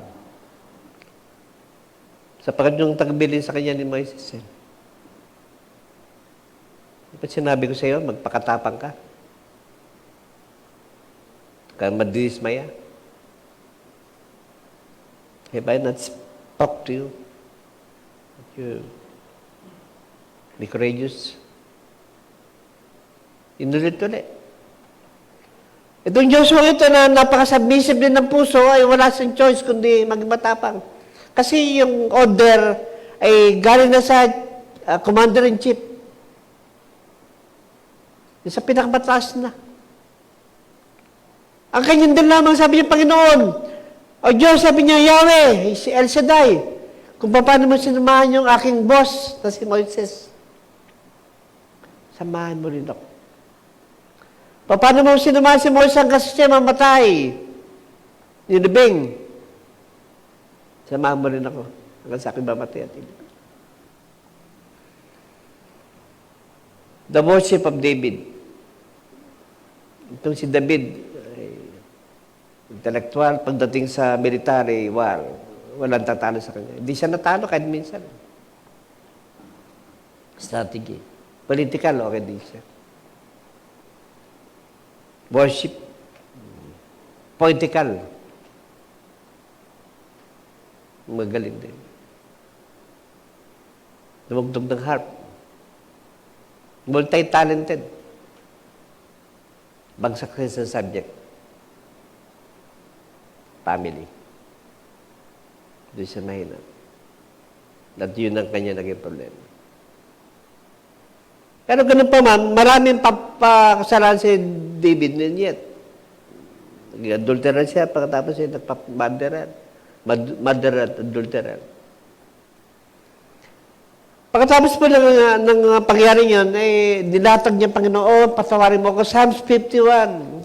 S1: Sapagat yung tagbili sa kanya ni Moises. Dapat sinabi ko sa iyo, magpakatapang ka. Kaya madismaya. Have I not spoke to you? That you be courageous. Inulit-ulit. Itong Joshua ito na napaka-submissive din ng puso ay wala siyang choice kundi maging matapang. Kasi yung order ay galing na sa commander-in-chief. Yung sa pinakamataas na. Ang kanyang din lamang sabi niya, Panginoon, o Diyos, sabi niya, Yahweh, si El Shaddai, kung paano mo sinamahan yung aking boss na si Moises, samahan mo rin ako. Paano mo sinamahan si Moises kasi siya mamatay? Nilibing. Samahan mo rin ako. Hanggang sa akin mamatay at ilibing. The worship of David. Itong si David, intellectual, pagdating sa military war, walang tatalo sa kanya. Hindi siya natalo kahit minsan. Strategy. Political, okay din siya. Worship. Political. Magaling din. Dumugtog ng harp. Multi-talented. Bagsak sa subject. Family. Doon siya mahina. At yun ang kanya naging problema. Pero ganun pa man, maraming papakasalanan si David and yet. Nag-adulteran siya, pagkatapos siya nagpapanderan. Murder at adulteran. Pagkatapos po ng pangyari yun, nilatag niya, Panginoon, patawarin mo ako. Psalms 51.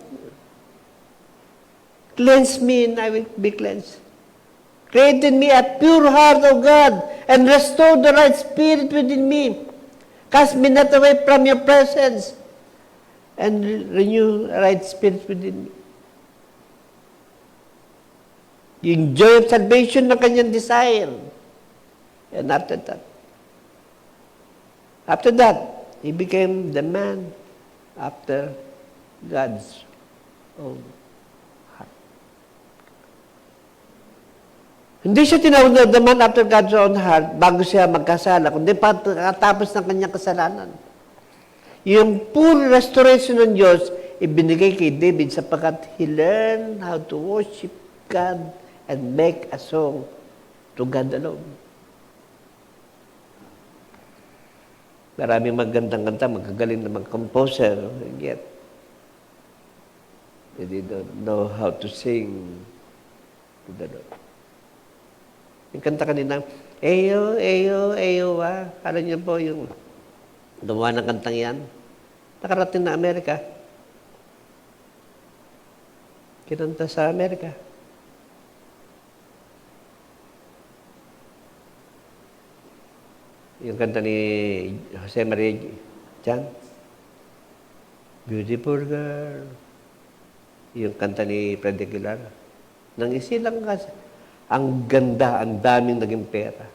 S1: Cleanse me and I will be cleansed. Create in me a pure heart, O God, and restore the right spirit within me. Cast me not away from your presence, and renew the right spirit within me. Yung joy of salvation na kanyang desire. And after that, he became the man after God's own heart. Hindi siya tinawag na the man after God's own heart bago siya magkasala, kundi pagkatapos ng kanyang kasalanan. Yung full restoration ng Diyos, ibinigay kay David sapagkat he learned how to worship God and make a song to God alone. Maraming magandang kanta, magagaling na mag-composer, yet they don't know how to sing to the Lord. Yung kanta kanina, Eyo, Eyo, Eyo, alam niyo po yung gumawa ng kantang yan? Nakarating na Amerika. Kinanta sa Amerika. Yung kanta ni Jose Maria Chan, Beautiful Girl. Yung kanta ni Fred Aguilar. Nang isilang kasi, ang ganda, ang daming naging pera.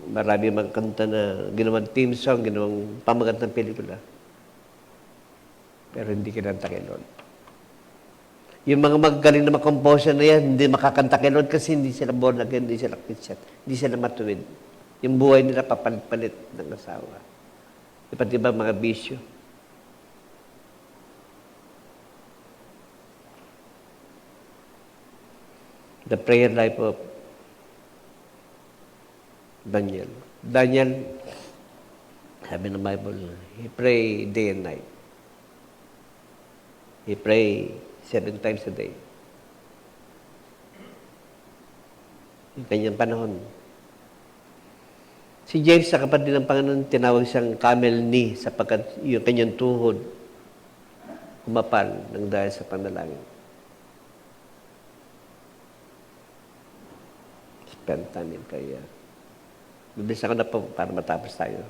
S1: Marami mang kanta na ginawang theme song, ginawang pamagat ng pelikula. Pero hindi kinanta kay Lord. Yung mga magaling na composer na yan, hindi makakanta kay Lord kasi hindi sila born again, hindi sila Christian, hindi sila matuwid. Yung buhay nila papalit-palit ng asawa. Iba't iba mga bisyo. The prayer life of Daniel. Daniel, sabi ng Bible, he pray day and night. He pray 7 times a day. Yung kanyang panahon. Si James, sa kapatid ng Panginoon, tinawag siyang camel knee sapagkat yung kanyang tuhod kumapal ng dahil sa panalangin. Spend time in prayer. Bibilis ako na po para matapos tayo.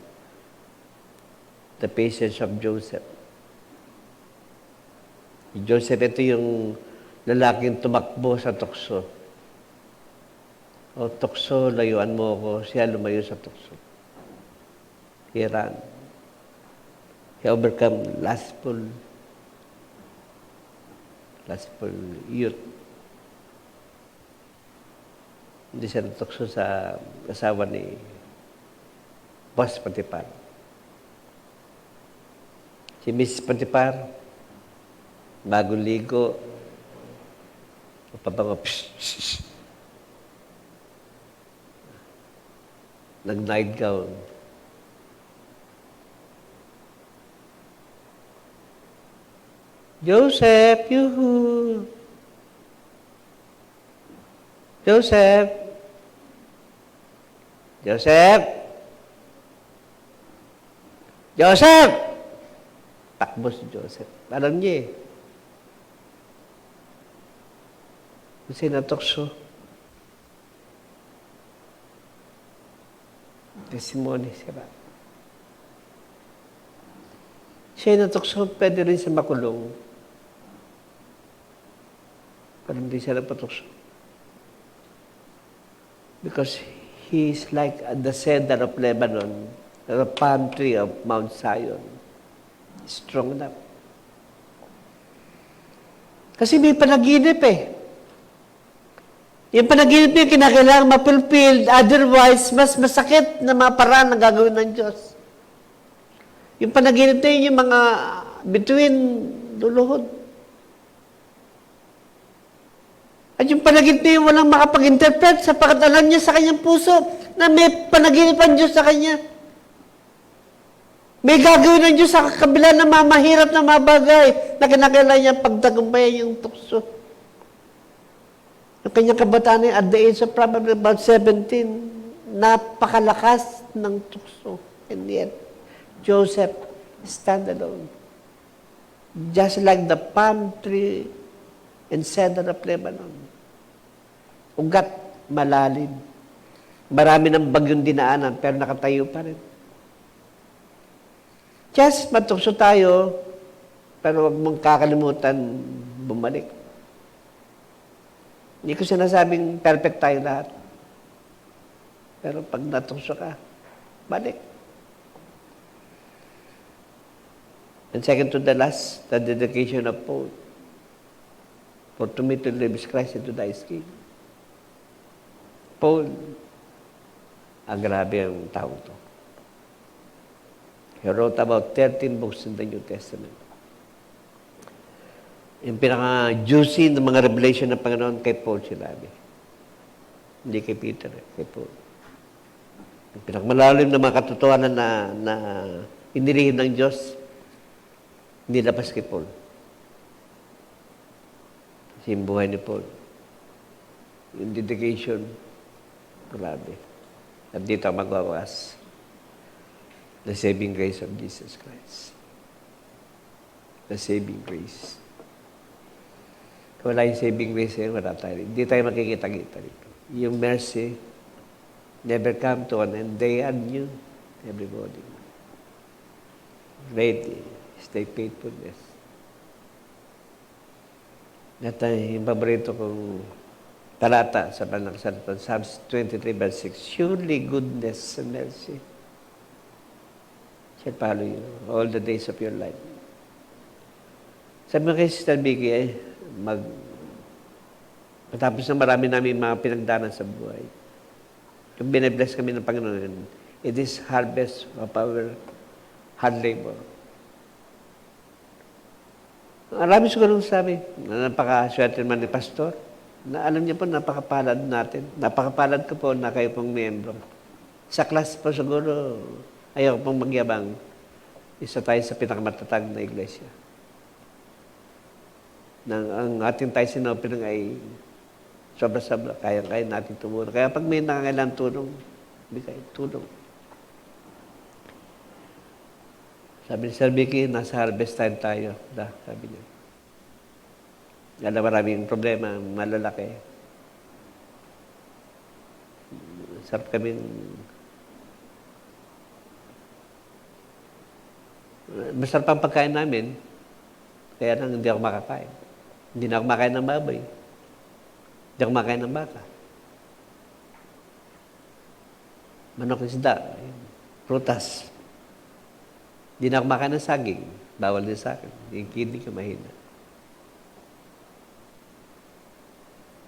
S1: The patience of Joseph. Joseph, ito yung lalaking tumakbo sa tukso. O tukso, layuan mo ako. Siya lumayo sa tukso. He ran. He overcome lustful youth. Hindi siya natukso sa asawa ni Boss Potiphar. Si Miss Potiphar, bagong ligo, pabango, nag-night gown. Joseph, yuhu! Joseph! Joseph! Joseph! Takbo si Joseph. Alam niya eh. Kasi natokso. Testimony siya ba? Siya natokso, pwede rin siya makulong. Pero hindi siya nagpatokso. Because he is like the cedar of Lebanon, the palm tree of Mount Zion. Strong enough. Kasi may panaginip eh. Yung panaginip niya, kinakailangan ma-fulfill. Otherwise, mas masakit na mga paraan na gagawin ng Diyos. Yung panaginip niya, yung mga between luluhod. At yung panaginip niya, walang makapag-interpret sapagkat alam niya sa kanyang puso na may panaginip ang Diyos sa kanya. May gagawin ng Diyos sa kabila na mahirap na mga bagay na kinakailangan niya pagtagumpayan yung tukso. Yung kanyang kabataan at the age of probably about 17, napakalakas ng tukso. And yet, Joseph stand alone. Just like the palm tree and cedar of Lebanon. Ugat, malalim. Marami ng bagyong dinaanan, pero nakatayo pa rin. Just matukso tayo, pero huwag mong kakalimutan bumalik. Hindi ko sinasabing perfect tayo lahat. Pero pag natukso ka, balik. And second to the last, the dedication of Paul. For to me to live is Christ and to die is King. Paul, grabe ang tao to. He wrote about 13 books in the New Testament. Yung pinaka-juicy ng mga revelation ng Panginoon kay Paul sinabi. Hindi kay Peter, kay Paul. Yung pinakamalalim na mga katotohanan na inilihim ng Diyos, hindi labas kay Paul. Kasi yung buhay ni Paul. Yung dedication, grabe. At dito ang magwawas. The saving grace of Jesus Christ. The saving grace. Kung wala yung saving grace, wala tayo. Hindi tayo makikita-kita rito. Yung mercy never come to an end. They are new every morning. Great is thy faithfulness. At yung paborito kong talata sa Panagsalatan, Psalms 23 verse 6, surely goodness and mercy shall follow you all the days of your life. Sabi mo kay Sister Vicky, matapos na marami namin mga pinagdanan sa buhay, Kung binibless kami ng Panginoon, it is harvest of our hard labor. Marami siguro sabi, na napaka-swerte naman ni Pastor, na alam niya po, napakapalad natin. Napakapalad ko po na kayo pong miyembro. Sa class po siguro, ayaw pong magyabang, isa tayo sa pinakamatatag na iglesia. Ang ating tayo sinopiling ay sobra-sobra, kaya natin tumulong. Kaya pag may nangangailangan tulong, bigay tulong. Sabi ni Sir Vicky, nasa harvest time tayo. Sabi niya. Alam, maraming problema, malalaki. Sarap kaming... Masarap ang pagkain namin, kaya lang hindi ako makakain. Hindi na ako makain ng baboy. Hindi ako makain ng baka. Manok, isda, prutas. Hindi na ako makain ng saging. Bawal din sa akin. Yung kidney ko mahina.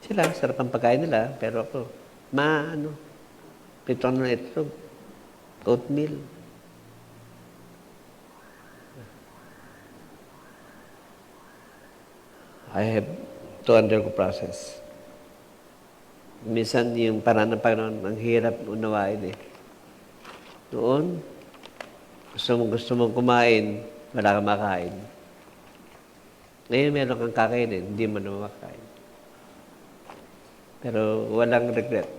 S1: Sila, sarap ang pagkain nila, pero ako, prito na itlog, oatmeal. I have to undergo process. Minsan yung paraan ng Panginoon, ang hirap unawain eh. Noon, gusto mong kumain, wala kang makain. Ngayon meron kang kakainin, hindi mo na makain. Pero walang regret.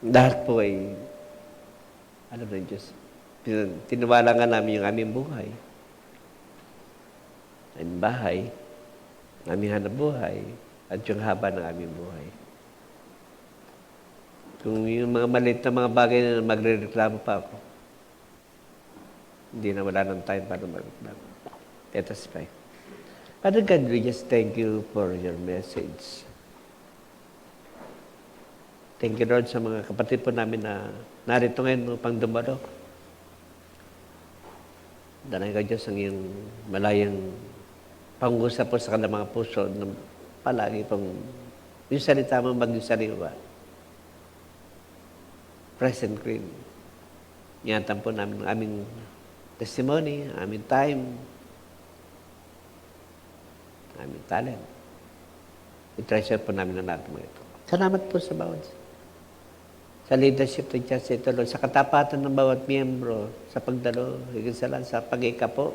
S1: Lahat po ay, alam ng Diyos, tiniwala nga namin yung aming buhay. Aming bahay, aming hanap buhay, at yung haba ng aming buhay. Kung yung mga maliit na mga bagay na magre-reklamo pa ako, hindi na wala ng time para magreklamo. Let us pray. Father God, we just thank you for your message. Thank you, Lord, sa mga kapatid po namin na narito ngayon upang dumalo. Danay ka, Diyos, ang iyong malayang pangusap po sa kanilang mga puso na palagi pong yung salita mo mag-sariwa. Present Queen. Ingatan po namin ang aming testimony, ang aming time, ang aming talent. I-treasure po namin ang lahat mo ito. Salamat po sa bawat sa leadership ng Church ito, Lord, sa katapatan ng bawat miyembro, sa pagdalo, higit sa lahat, sa pag-ikapo,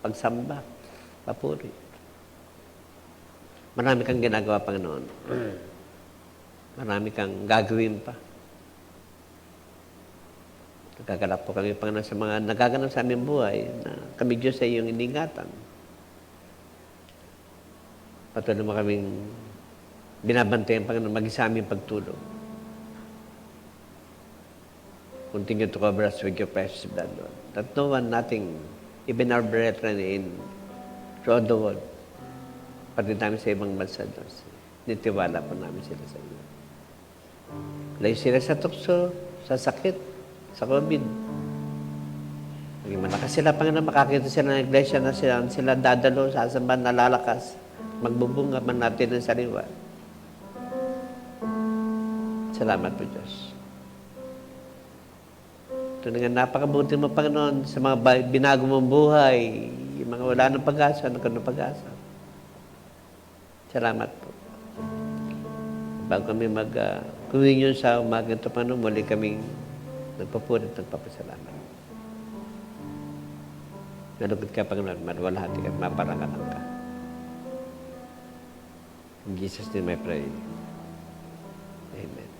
S1: pagsamba, papuri. Marami kang ginagawa, Panginoon. Marami kang gagawin pa. Nagaganap po kami, Panginoon, sa mga nagaganap sa aming buhay na kami, Diyos, ay iyong iningatan. Patuloy mo kaming binabantayan, Panginoon, mag-isa aming pagtulong. Continue to cover us with your precious blood, Lord. That no one, nothing, even our brethren throughout the world, pati namin sa ibang bansa, Lord, nitiwala po namin sila sa iyo. Layo sila sa tukso, sa sakit, sa COVID. Maging malakas sila, Panginoon, makakita sila ng iglesia na sila dadalo sa asamban na lalakas, magbubunga man natin ng sariwa. Salamat po, Diyos. Ito nga napakabuti mo, Panginoon, sa mga binago mong buhay, yung mga wala ng pag-asa, nagkaroon ng pag-asa. Salamat po. Bago kami mag-communion sa umaga ito, Panginoon, muli kaming nagpapulit, nagpapasalamat. Nalugod ka, Panginoon, maluwalhati ka, maparangalan ka. In Jesus' name I pray. Amen.